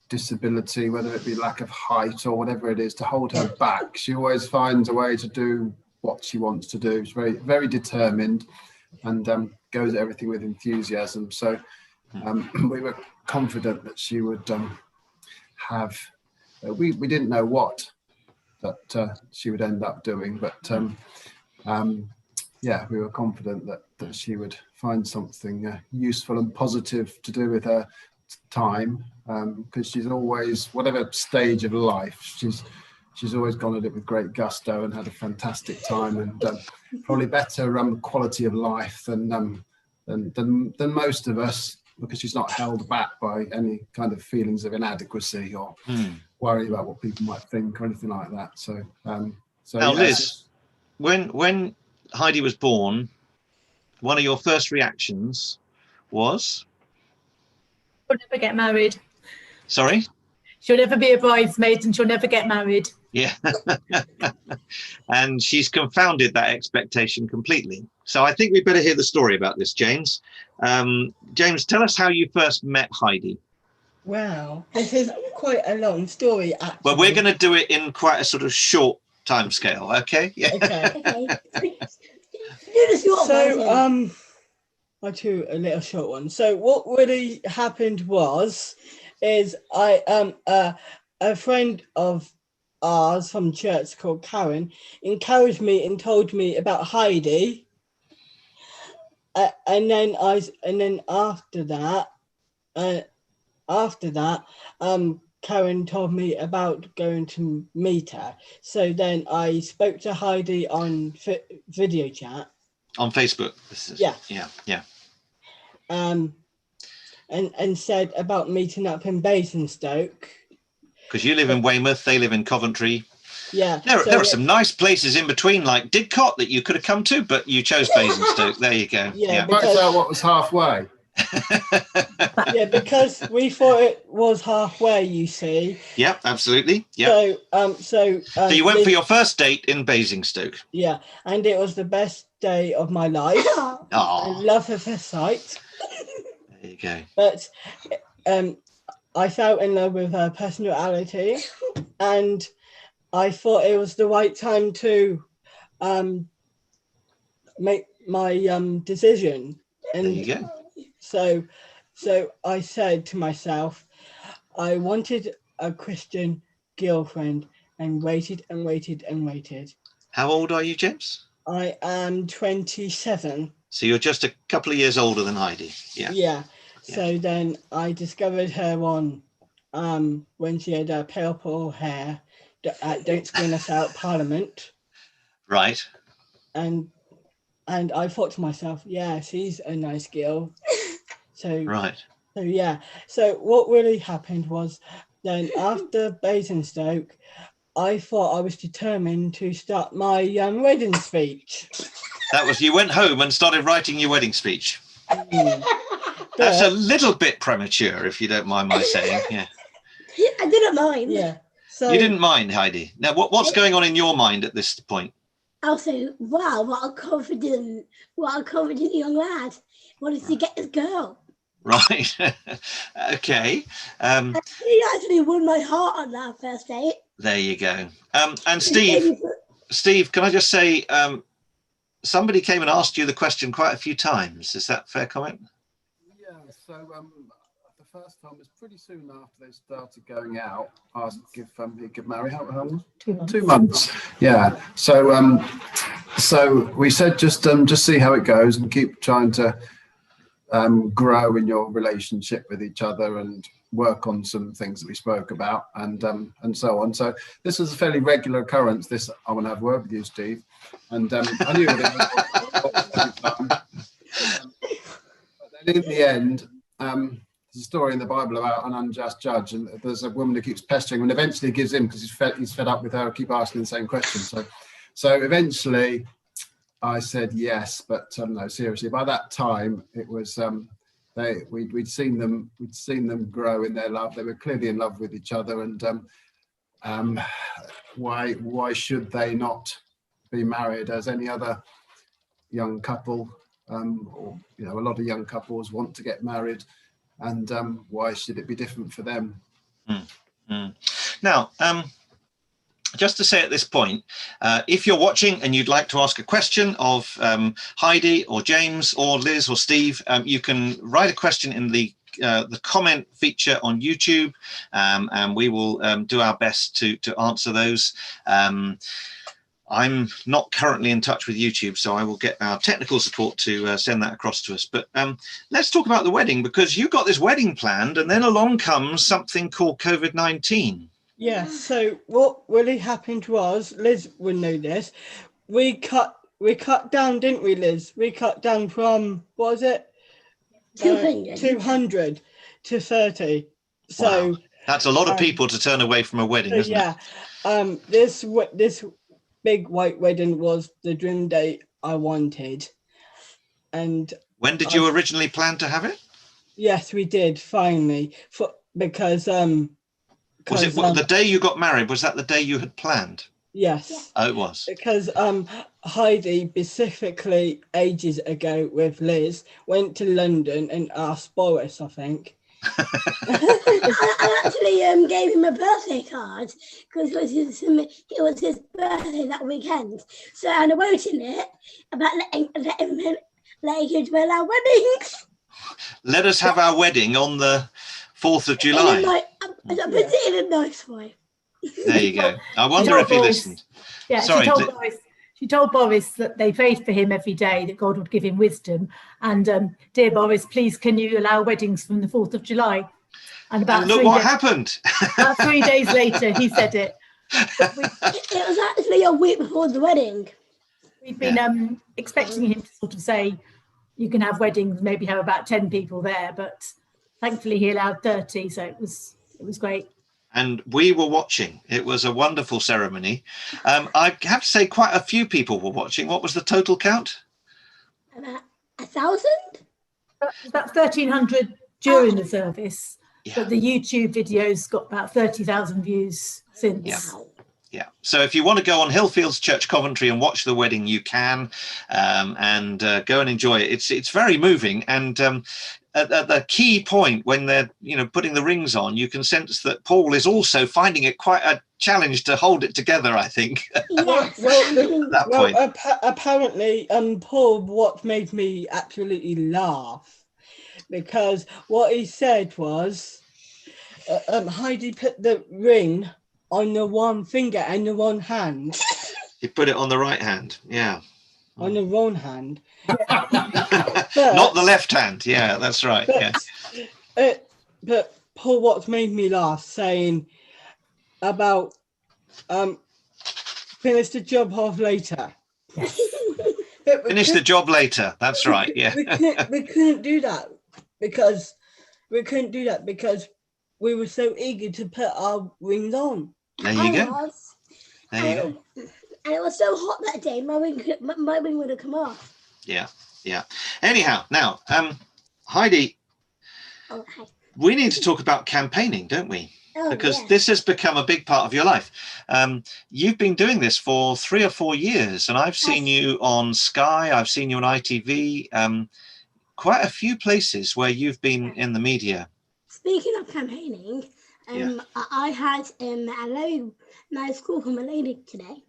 disability, whether it be lack of height or whatever it is, to hold her back. She always finds a way to do what she wants to do. She's very, very determined and goes at everything with enthusiasm. So we were confident that she would have. We didn't know what that she would end up doing, but we were confident that she would find something useful and positive to do with her time, because she's always, whatever stage of life, she's always gone at it with great gusto and had a fantastic time, and probably better quality of life than most of us, because she's not held back by any kind of feelings of inadequacy or worry about what people might think or anything like that. So now, Liz, when Heidi was born, one of your first reactions was? She'll never get married. Sorry? She'll never be a bridesmaid and she'll never get married. Yeah. And she's confounded that expectation completely. So I think we better hear the story about this, James. James, tell us how you first met Heidi. Wow, this is quite a long story, actually. Well, we're going to do it in quite a sort of short time scale, okay? Yeah. Okay. do the short version. So, I'll do a little short one. So what really happened is a friend of ours from church called Karen encouraged me and told me about Heidi. And then after that, Karen told me about going to meet her. So then I spoke to Heidi on video chat. On Facebook. Yeah. Yeah. And said about meeting up in Basingstoke. Because you live in Weymouth, they live in Coventry. Yeah. There are some nice places in between, like Didcot, that you could have come to, but you chose Basingstoke. There you go. Yeah. Worked out what was halfway. Yeah, because we thought it was halfway, you see. Yeah, absolutely. Yeah. So you went for your first date in Basingstoke. Yeah, and it was the best day of my life. Oh, I love at first sight. there you go. But I fell in love with her personality, and I thought it was the right time to make my decision. And There you go. So I said to myself, I wanted a Christian girlfriend, and waited and waited and waited. How old are you, James? I am 27. So you're just a couple of years older than Heidi. Yeah. Yeah. So then I discovered her on when she had purple hair at Don't Screen Us Out Parliament. Right. And I thought to myself, yeah, she's a nice girl. So yeah. So what really happened was then after Basingstoke, I thought I was determined to start my wedding speech. That was, you went home and started writing your wedding speech. That's a little bit premature, if you don't mind my saying. Yeah. I didn't mind. Yeah. So You didn't mind, Heidi. Now, what's going on in your mind at this point? I'll say, wow, what a confident young lad. Wanted to get this girl. Right. Okay. He actually won my heart on that first date. There you go. And Steve, can I just say, somebody came and asked you the question quite a few times. Is that fair comment? Yeah, so the first time was pretty soon after they started going out. Asked if he could marry. How long? 2 months. 2 months. Yeah. So we said just see how it goes and keep trying to grow in your relationship with each other and work on some things that we spoke about and so on. So this was a fairly regular occurrence. This, I want to have a word with you, Steve. And I knew it was. But then in the end, there's a story in the Bible about an unjust judge, and there's a woman who keeps pestering and eventually gives in because he's fed up with her, keep asking the same question. So eventually I said yes, but no, seriously, by that time it was we'd seen them grow in their love. They were clearly in love with each other, and why should they not be married as any other young couple? Or a lot of young couples want to get married, and why should it be different for them? Now, just to say at this point, if you're watching and you'd like to ask a question of Heidi or James or Liz or Steve, you can write a question in the comment feature on YouTube, and we will do our best to answer those. I'm not currently in touch with YouTube, so I will get our technical support to send that across to us. But let's talk about the wedding, because you got this wedding planned and then along comes something called COVID-19. yeah, so what really happened was, Liz would know this, we cut down, didn't we, Liz? We cut down from, what was it? 200 to 30. So wow. That's a lot of people to turn away from a wedding, isn't it? This big white wedding was the dream date I wanted. And when did you originally plan to have it? Yes, we did, finally, because was it the day you got married? Was that the day you had planned? Yes. Oh, it was. Because Heidi specifically ages ago with Liz went to London and asked Boris, I think. I actually gave him a birthday card because it was his birthday that weekend. So and I wrote in it about letting him to our weddings. Let us have our wedding on the 4th of July. I put it in a nice way. There you go. I wonder if he listened. Yeah, Sorry, she told Boris that they prayed for him every day, that God would give him wisdom. And dear Boris, please can you allow weddings from the 4th of July? And look what happened. About 3 days later, he said it. It was actually a week before the wedding. We'd been expecting him to sort of say, you can have weddings, maybe have about 10 people there, but thankfully he allowed 30, so it was great. And we were watching. It was a wonderful ceremony. I have to say quite a few people were watching. What was the total count? About 1,000? About 1,300 during the service, Yeah. but the YouTube videos got about 30,000 views since. Yeah. Yeah. So if you want to go on Hillfields Church Coventry and watch the wedding, you can, and go and enjoy it. It's very moving. And at the key point when they're putting the rings on, you can sense that Paul is also finding it quite a challenge to hold it together, I think. Yes. Apparently, Paul, what made me absolutely laugh, because what he said was, Heidi put the ring on the one finger and the one hand. You put it on the right hand, yeah. On the wrong hand. Not the left hand, yeah, that's right. But Paul, what made me laugh, saying about finish the job half later. Finish the job later, that's right, yeah. we couldn't do that because we were so eager to put our rings on. There you go. There you go. And it was so hot that day, my ring would have come off. Yeah. Anyhow, now, Heidi, we need to talk about campaigning, don't we? Because this has become a big part of your life. You've been doing this for 3 or 4 years, and I've seen you on Sky, I've seen you on ITV, quite a few places where you've been in the media. Speaking of campaigning, I had a very nice call from a lady today.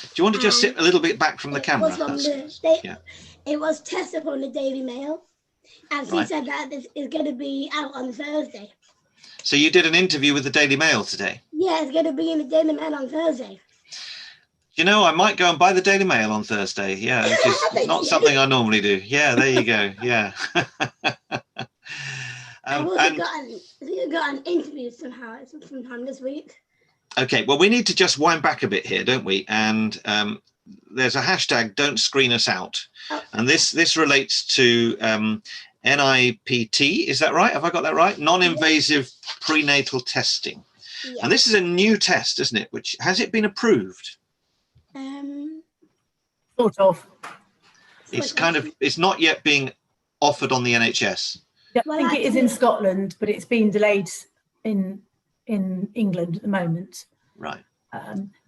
Do you want to just sit a little bit back from the camera? It was Tessa from the Daily Mail, and she said that this is going to be out on Thursday. So you did an interview with the Daily Mail today? Yeah, it's going to be in the Daily Mail on Thursday. I might go and buy the Daily Mail on Thursday. Yeah, which is not something I normally do. Yeah, there you go. Yeah. I've also got an interview sometime this week. Okay, well, we need to just wind back a bit here, don't we? And there's a hashtag, don't screen us out. Oh. And this relates to NIPT, is that right? Have I got that right? Non-invasive prenatal testing. Yeah. And this is a new test, isn't it? Which, has it been approved? Sort of. It's not yet being offered on the NHS. Yeah, I think it is in Scotland, but it's been delayed in England at the moment. Right.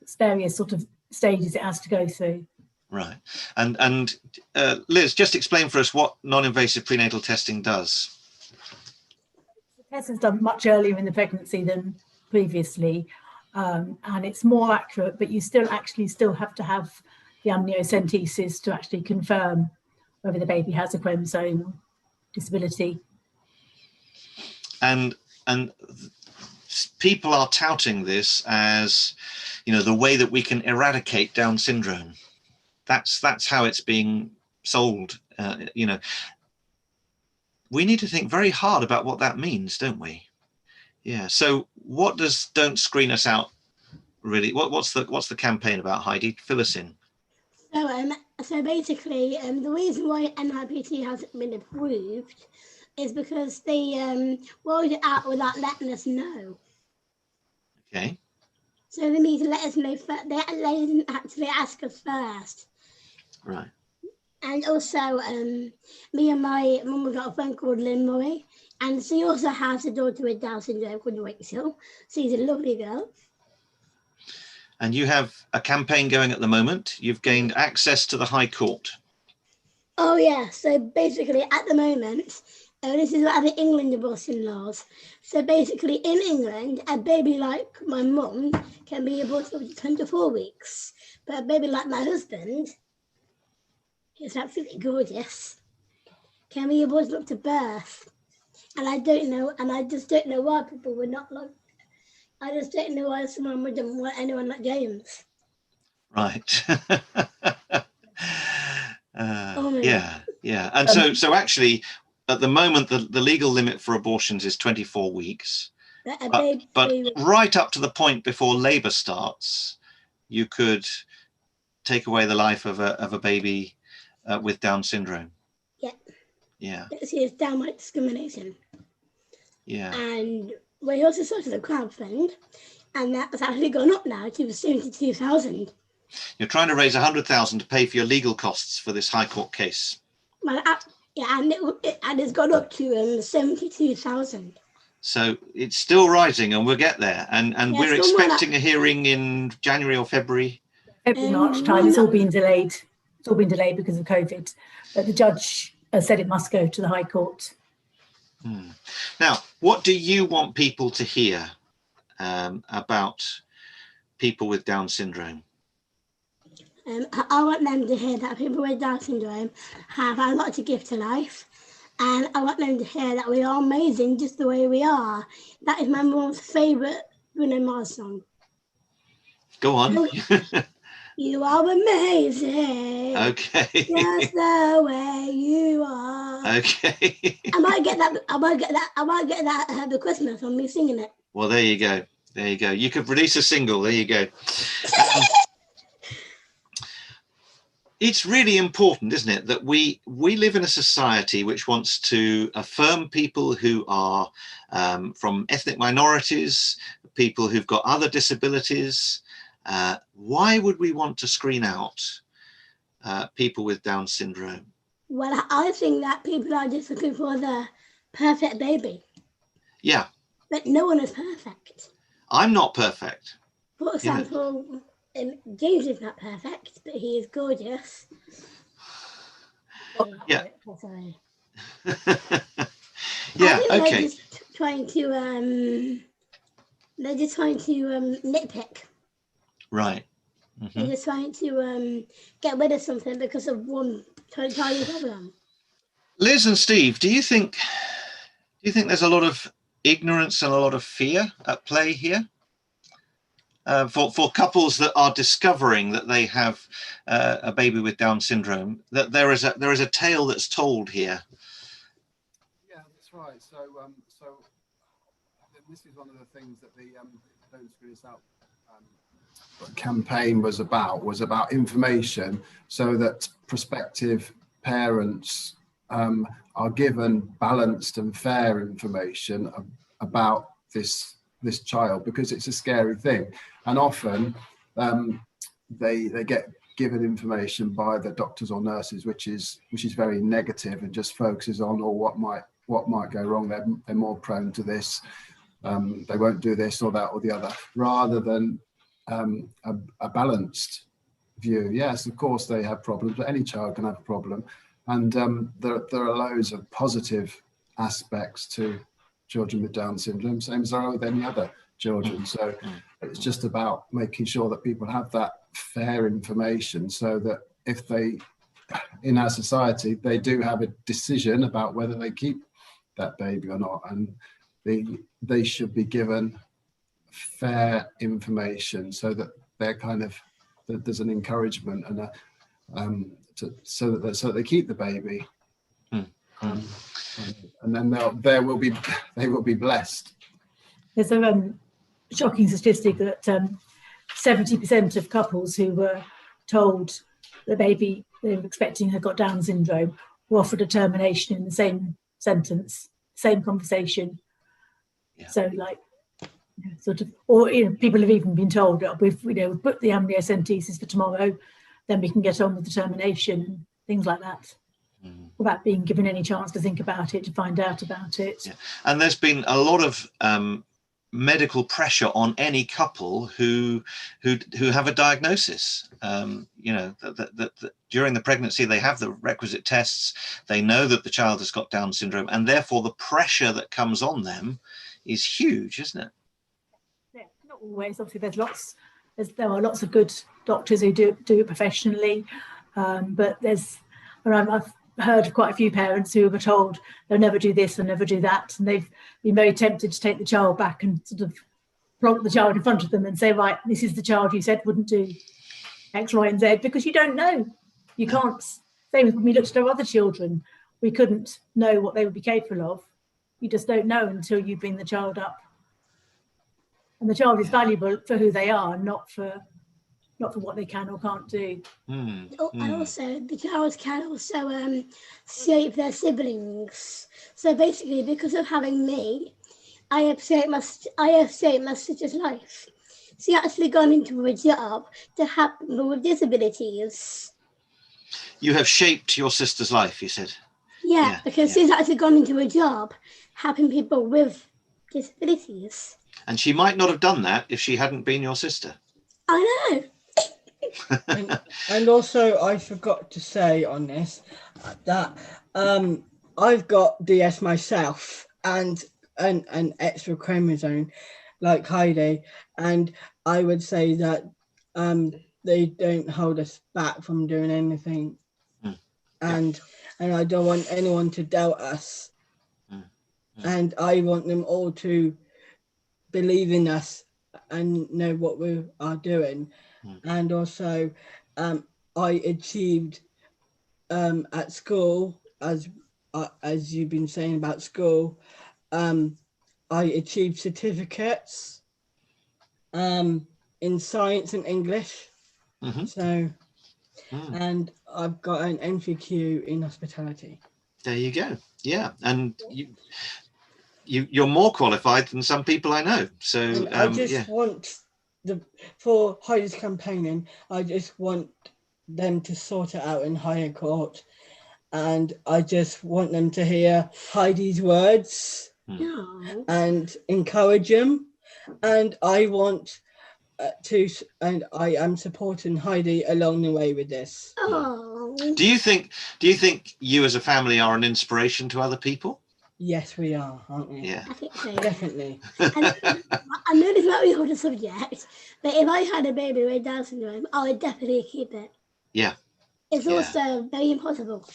It's various sort of stages it has to go through. Right. And Liz, just explain for us what non-invasive prenatal testing does. The test is done much earlier in the pregnancy than previously, and it's more accurate, but you still have to have the amniocentesis to actually confirm whether the baby has a chromosome disability. And people are touting this as, the way that we can eradicate Down syndrome. That's how it's being sold. We need to think very hard about what that means, don't we? Yeah. So what does Don't Screen Us Out really? What's the campaign about, Heidi? Fill us in. So basically, the reason why NIPT hasn't been approved is because they rolled it out without letting us know. Okay. So they need to let us know first. They didn't actually ask us first. Right. And also, me and my mum got a friend called Lynn Murray, and she also has a daughter with Down syndrome called Rachel. She's a lovely girl. And you have a campaign going at the moment. You've gained access to the High Court. Oh yeah. So basically, at the moment, This is about the England abortion laws. So basically, in England, a baby like my mum can be aborted up to 24 weeks. But a baby like my husband, who's absolutely gorgeous, can be aborted up to birth. And I just don't know why people would not like. I just don't know why someone wouldn't want anyone like James. Right. Oh my Yeah. And so actually, at the moment, the legal limit for abortions is 24 weeks. But right up to the point before labour starts, you could take away the life of a baby with Down syndrome. Yeah. Yeah. It's downright discrimination. Yeah. And we also started a crowdfund, and that's actually gone up now to 72,000. You're trying to raise 100,000 to pay for your legal costs for this High Court case. Well, and it's gone up to 72,000. So it's still rising, and we'll get there. And we're expecting a hearing in January or February. February, March time. It's all been delayed. It's all been delayed because of COVID. But the judge said it must go to the High Court. Now, what do you want people to hear about people with Down syndrome? I want them to hear that people with Down syndrome have a lot to give to life. And I want them to hear that we are amazing just the way we are. That is my mom's favourite Bruno Mars song. Go on. You are amazing. Okay. Just the way you are. Okay. I might get that over Christmas on me singing it. Well, there you go. There you go. You could release a single. There you go. It's really important, isn't it, that we live in a society which wants to affirm people who are from ethnic minorities, people who've got other disabilities. Why would we want to screen out people with Down syndrome? Well, I think that people are just looking for the perfect baby. Yeah. But no one is perfect. I'm not perfect. For example, James is not perfect, but he is gorgeous. Yeah. Sorry. Yeah. Okay. They're just trying to nitpick. Right. They're just trying to get rid of something because of one tiny problem. Liz and Steve, do you think there's a lot of ignorance and a lot of fear at play here for couples that are discovering that they have a baby with Down syndrome? That there is a tale that's told here. Yeah, that's right. So this is one of the things that the Don't Screw This Out campaign was about information, so that prospective parents are given balanced and fair information about this child, because it's a scary thing, and often they get given information by the doctors or nurses which is very negative and just focuses on what might go wrong. They're more prone to this, they won't do this or that or the other, rather than a balanced view. Yes, of course they have problems, but any child can have a problem, and there are loads of positive aspects to children with Down syndrome, same as there are with any other children. So it's just about making sure that people have that fair information, so that if they, in our society, they do have a decision about whether they keep that baby or not, and they should be given fair information, so that they're that there's an encouragement and so that they keep the baby, and then they will be blessed. There's a shocking statistic that 70% of couples who were told the baby they were expecting had got Down syndrome were offered a termination in the same sentence, same conversation. Yeah. So sort of, or people have even been told, we've put the amniocentesis for tomorrow, then we can get on with the termination and things like that, without being given any chance to think about it, to find out about it. Yeah. And there's been a lot of medical pressure on any couple who have a diagnosis. You know, that during the pregnancy they have the requisite tests, they know that the child has got Down syndrome, and therefore the pressure that comes on them is huge, isn't it? Yeah, not always. Obviously, there are lots of good doctors who do it professionally, but I've heard of quite a few parents who were told they'll never do this and never do that, and they've been very tempted to take the child back and sort of plonk the child in front of them and say, right, this is the child you said wouldn't do X, Y, and Z, because you don't know. You can't. Same as when we looked at our other children, we couldn't know what they would be capable of. You just don't know until you bring the child up. And the child is valuable for who they are, not for what they can or can't do. And also, the child can also shape their siblings. So basically, because of having me, I have shaped my sister's life. She actually gone into a job to help people with disabilities. You have shaped your sister's life, you said. Yeah, because she's actually gone into a job helping people with disabilities. And she might not have done that if she hadn't been your sister. I know. and also, I forgot to say on this that I've got DS myself and an extra chromosome like Heidi, and I would say that they don't hold us back from doing anything, and I don't want anyone to doubt us, and I want them all to believe in us and know what we are doing. And also, I achieved at school, as you've been saying about school, I achieved certificates in science and English. So, and I've got an NVQ in hospitality. There you go. Yeah, and you're more qualified than some people I know. So and I just want for Heidi's campaigning, I just want them to sort it out in higher court, and I just want them to hear Heidi's words and encourage them, and I want and I am supporting Heidi along the way with this. Do you think you as a family are an inspiration to other people? Yes, we are, aren't we? I think so. Definitely. And I know this might be on the subject, but if I had a baby with Down syndrome, I would definitely keep it. Yeah. It's also very impossible.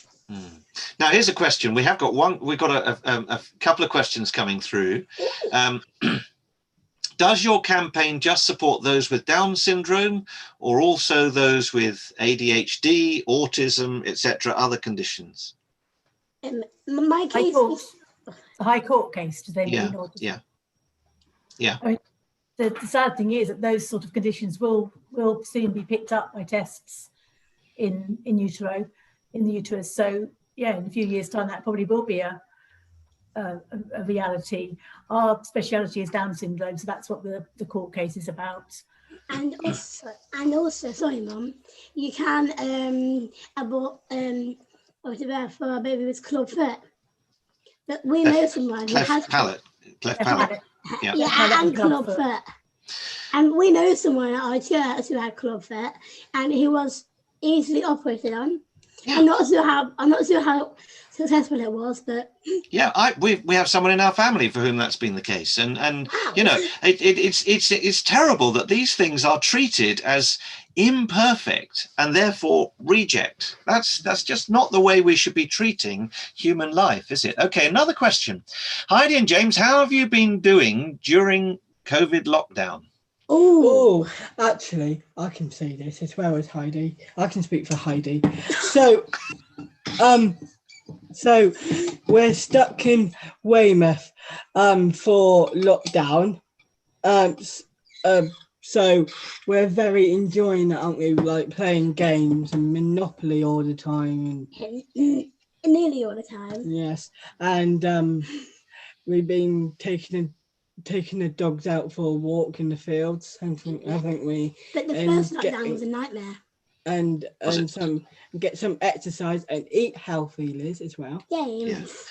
Now, here's a question. We've got a couple of questions coming through. Does your campaign just support those with Down syndrome, or also those with ADHD, autism, etc., other conditions? My case is the High Court case, do they mean? Yeah. I mean, the sad thing is that those sort of conditions will soon be picked up by tests in the uterus. So yeah, in a few years' time, that probably will be a reality. Our speciality is Down syndrome, so that's what the court case is about. And also, sorry, Mum, you can abort for a baby with club foot. But we know someone who has cleft palate. and club foot. And we know someone at our church who had club foot, and he was easily operated on. Yeah. I'm not sure how successful it was, but we have someone in our family for whom that's been the case, and you know, it's terrible that these things are treated as imperfect and therefore reject. That's just not the way we should be treating human life, is it? Okay, another question. Heidi and James, how have you been doing during COVID lockdown? Oh, actually, I can say this as well as Heidi. I can speak for Heidi. So we're stuck in Weymouth for lockdown. So we're very enjoying that, aren't we? Like playing games and Monopoly all the time. Nearly all the time. Yes, and we've been taking the dogs out for a walk in the fields. I think we. But the first lockdown was a nightmare. and Was it? get some exercise and eat healthy, Liz, as well. James.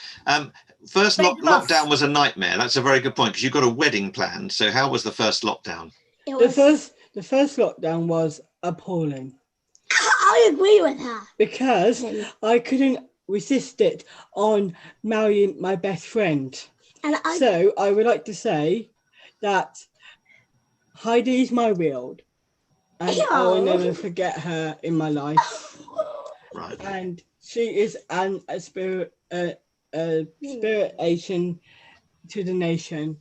First Same with us. lockdown was a nightmare. That's a very good point, because you've got a wedding planned. So how was the first lockdown? It The was, first lockdown was appalling I agree with her. because I couldn't resist it on marrying my best friend. And I, So I would like to say that Heidi is my world, and I will Aw. never forget her in my life. Right. And she is a inspiration to the nation,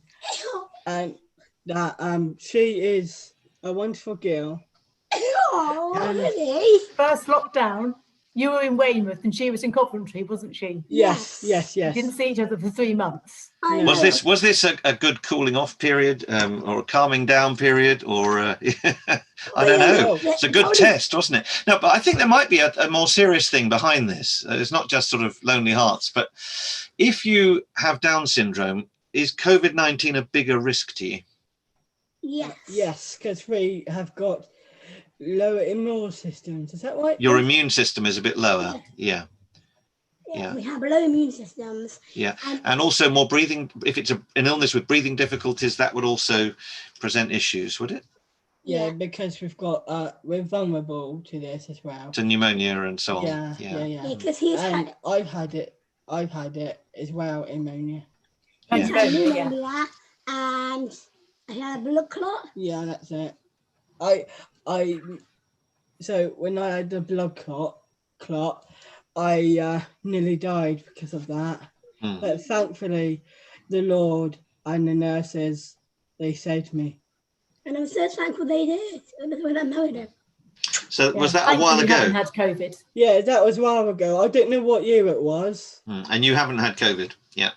and that she is a wonderful girl. oh, really? First lockdown, you were in Weymouth and she was in Coventry, wasn't she? Yes. You didn't see each other for 3 months. I No. know. Was this a good cooling off period, or a calming down period, or I don't know. It's a good test, wasn't it? No, but I think there might be a more serious thing behind this. It's not just sort of lonely hearts, but if you have Down syndrome, is COVID-19 a bigger risk to you? Yes. Yes, because we have got lower immune systems. Is that right? Your immune system is a bit lower. Yeah. Yeah. We have low immune systems. Yeah. And also more breathing. If it's an illness with breathing difficulties, that would also present issues, would it? Yeah, Yeah. because we're vulnerable to this as well. To pneumonia and so on. Yeah. Because he's And had I've had it as well, pneumonia. he's Yeah. had Yeah. pneumonia and I had a blood clot. Yeah, that's it. So when I had the blood clot, I nearly died because of that. Hmm. But thankfully, the Lord and the nurses, they saved me. And I'm so thankful they did when I married him. So was that a while Thankfully you ago? haven't had COVID. Yeah, that was a while ago. I don't know what year it was. And you haven't had COVID? Yeah.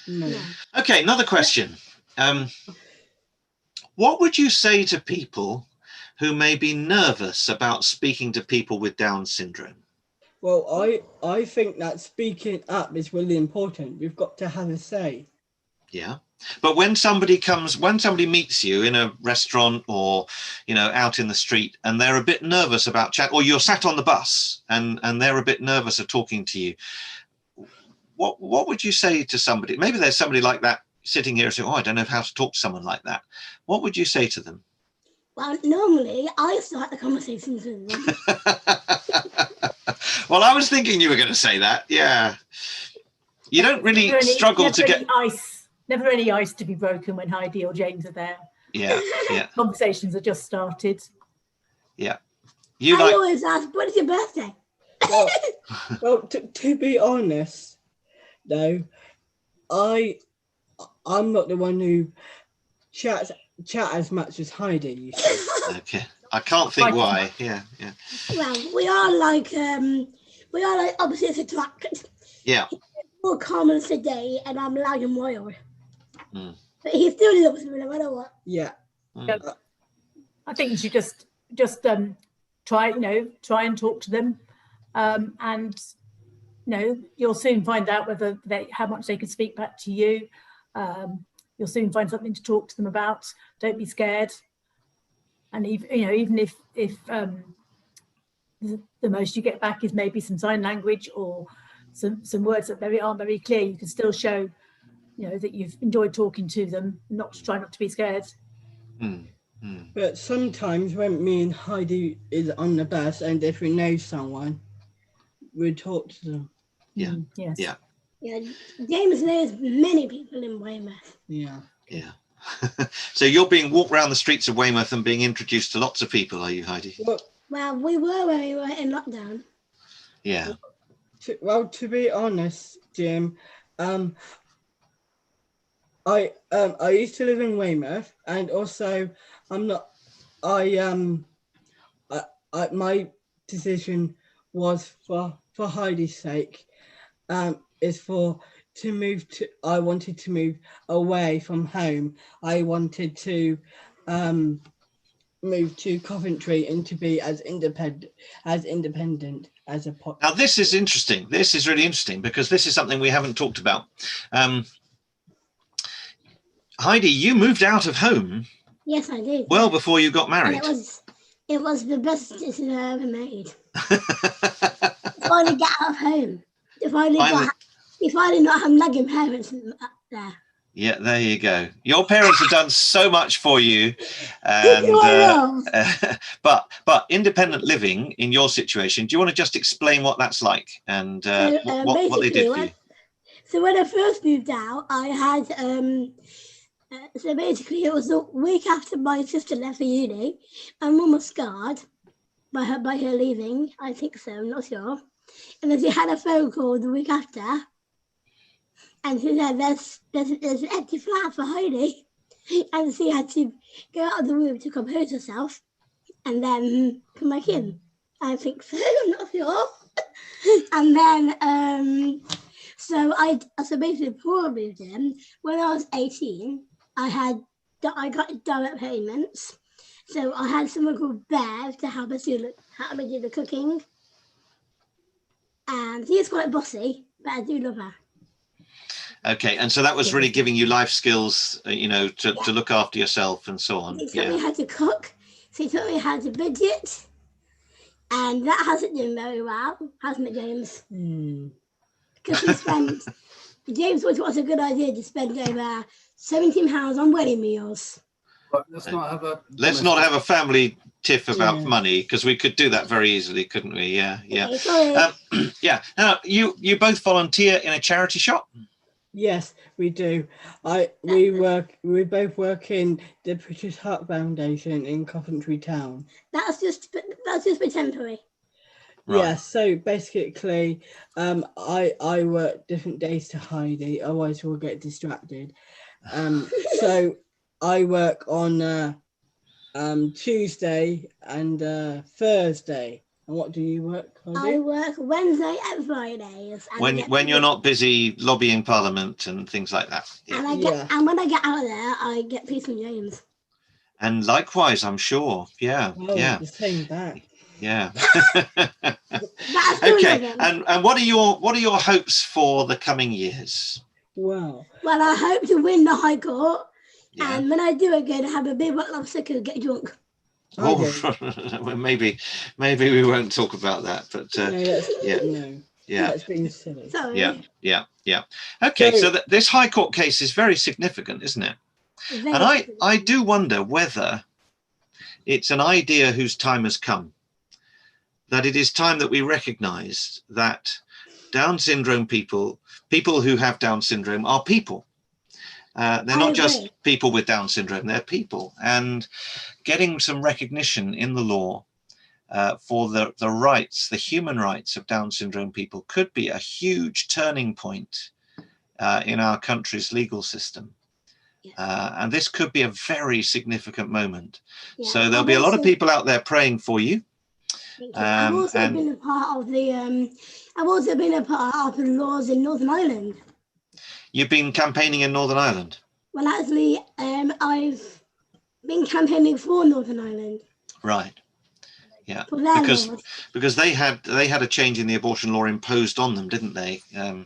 No. No. Okay, another question. What would you say to people who may be nervous about speaking to people with Down syndrome? Well, I think that speaking up is really important. We've got to have a say. Yeah. But when somebody meets you in a restaurant or, out in the street, and they're a bit nervous about chat, or you're sat on the bus and they're a bit nervous of talking to you, what would you say to somebody? Maybe there's somebody like that sitting here saying, I don't know how to talk to someone like that. What would you say to them? Well, normally I start the conversations with them. Well, I was thinking you were going to say that. Yeah. You don't really struggle to get... Never any ice to be broken when Heidi or James are there. Yeah. Conversations are just started. Yeah. I always ask, when's your birthday? Well, to be honest, though, I'm not the one who chat as much as Heidi used to. Okay. I can't think why. Yeah. Well, we are like opposites attract. Yeah. More calm and sedate, and I'm loud and wild. Mm. But he still loves me no matter what. Yeah. Mm. I think you should just try and talk to them, and you'll soon find out how much they can speak back to you. You'll soon find something to talk to them about. Don't be scared. And even if the most you get back is maybe some sign language or some words that aren't very clear, you can still show that you've enjoyed talking to them, try not to be scared. But sometimes when me and Heidi is on the bus, and if we know someone, we talk to them. Yeah. Yes. Yeah. Yeah, James knows many people in Weymouth. Yeah. So you're being walked around the streets of Weymouth and being introduced to lots of people, are you, Heidi? Well, we were when we were in lockdown. Yeah. To be honest, Jim, I used to live in Weymouth, and also my decision was for Heidi's sake, I wanted to move away from home. I wanted to move to Coventry and to be as independent as a pot. Now this is interesting. This is really interesting because this is something we haven't talked about. Heidi, you moved out of home. Yes, I did. Well before you got married. And It was the best decision I ever made. To finally get out of home. To finally not have nagging parents up there. Yeah, there you go. Your parents have done so much for you, and but independent living in your situation. Do you want to just explain what that's like and what they did for you? So when I first moved out, I had so basically it was a week after my sister left for uni, and Mum was scarred by her leaving. I think so. I'm not sure. And then she had a phone call the week after. And she said, there's an empty flat for Heidi. And she had to go out of the room to compose herself and then come back in. I think so, I'm not sure. And then, so basically before I moved in, when I was 18, I got direct payments. So I had someone called Bev to help me do the cooking. And she's quite bossy, but I do love her. Okay, and so that was really giving you life skills, to look after yourself and so on. She taught me how to cook. She taught me how to budget. And that hasn't done very well, hasn't it, James? Because James thought it was a good idea to spend over £17 on wedding meals. But let's not have a family tiff about money, because we could do that very easily, couldn't we? Yeah. Yeah. Now, you both volunteer in a charity shop? Yes, we do. We both work in the British Heart Foundation in Coventry Town. That's just for temporary. Right. Yeah, so basically, I work different days to Heidi, otherwise we'll get distracted. So I work on Tuesday and Thursday. And what do you work, Heidi? I work Wednesday and Fridays. And When you're not busy lobbying Parliament and things like that. Yeah. And when I get out of there, I get peace from James. And likewise, I'm sure. Yeah. Oh, yeah. the same back. Yeah. Okay. And what are your hopes for the coming years? Well, I hope to win the High Court. Yeah. And when I do again, have a big bottle of liquor and get drunk. Oh, well, maybe we won't talk about that, but that's being silly. Sorry. Yeah. Okay, so this High Court case is very significant, isn't it? And I do wonder whether it's an idea whose time has come, that it is time that we recognise that Down syndrome people who have Down syndrome are people. They're not just people with Down syndrome, they're people. And getting some recognition in the law for the rights, the human rights of Down syndrome people could be a huge turning point in our country's legal system. And this could be a very significant moment. Yeah, so there'll be a lot of people out there praying for you. I've also been a part of the laws in Northern Ireland. You've been campaigning in Northern Ireland? Well, actually, I've been campaigning for Northern Ireland. Right. Yeah. For because they had a change in the abortion law imposed on them, didn't they?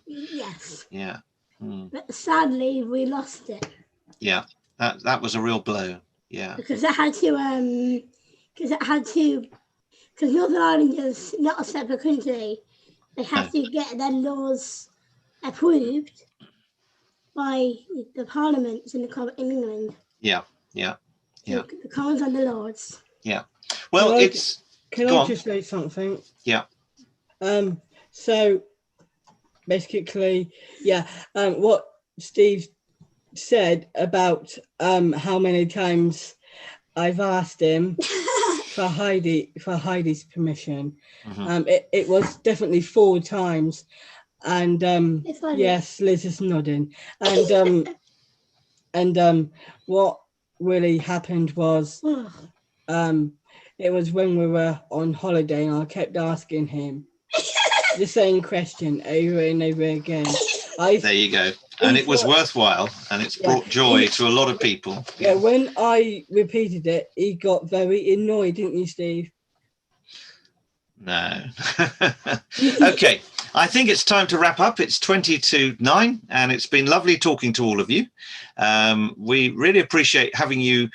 Yes. Yeah. But sadly, we lost it. Yeah. That was a real blow. Yeah. Because Northern Ireland is not a separate country. They have to get their laws approved by the parliaments in England. Yeah. The Commons and the Lords. Yeah. Well, Can I just say something? Yeah. So basically, what Steve said about how many times I've asked him for Heidi's permission. Mm-hmm. It was definitely 4 times. And yes, Liz is nodding. And what really happened was it was when we were on holiday and I kept asking him the same question over and over again. There you go. And it was worthwhile, and it's brought joy to a lot of people. Yeah, when I repeated it, he got very annoyed, didn't you, Steve? No. Okay. I think it's time to wrap up. It's 20 to 9, and it's been lovely talking to all of you. We really appreciate having you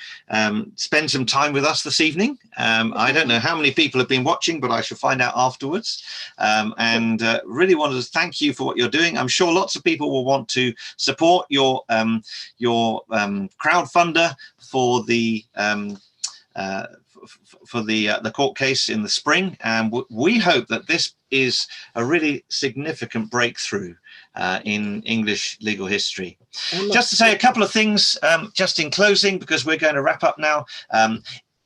spend some time with us this evening. I don't know how many people have been watching, but I shall find out afterwards. And really wanted to thank you for what you're doing. I'm sure lots of people will want to support your crowdfunder for the court case in the spring, and we hope that this is a really significant breakthrough in English legal history. Just to say a couple of things, just in closing, because we're going to wrap up now.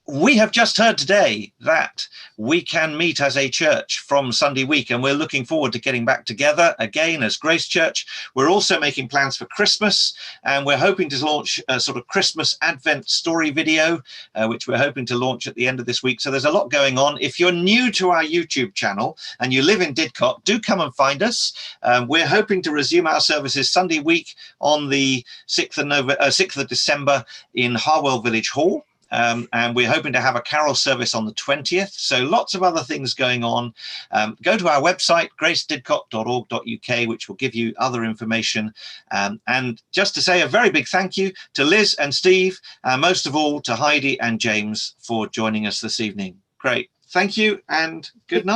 We have just heard today that we can meet as a church from Sunday week, and we're looking forward to getting back together again as Grace Church. We're also making plans for Christmas, and we're hoping to launch a sort of Christmas Advent story video, which we're hoping to launch at the end of this week. So there's a lot going on. If you're new to our YouTube channel and you live in Didcot, do come and find us. We're hoping to resume our services Sunday week on the 6th of December in Harwell Village Hall. And we're hoping to have a carol service on the 20th. So lots of other things going on. Go to our website, gracedidcot.org.uk, which will give you other information. And just to say a very big thank you to Liz and Steve, and most of all to Heidi and James for joining us this evening. Great. Thank you and good night.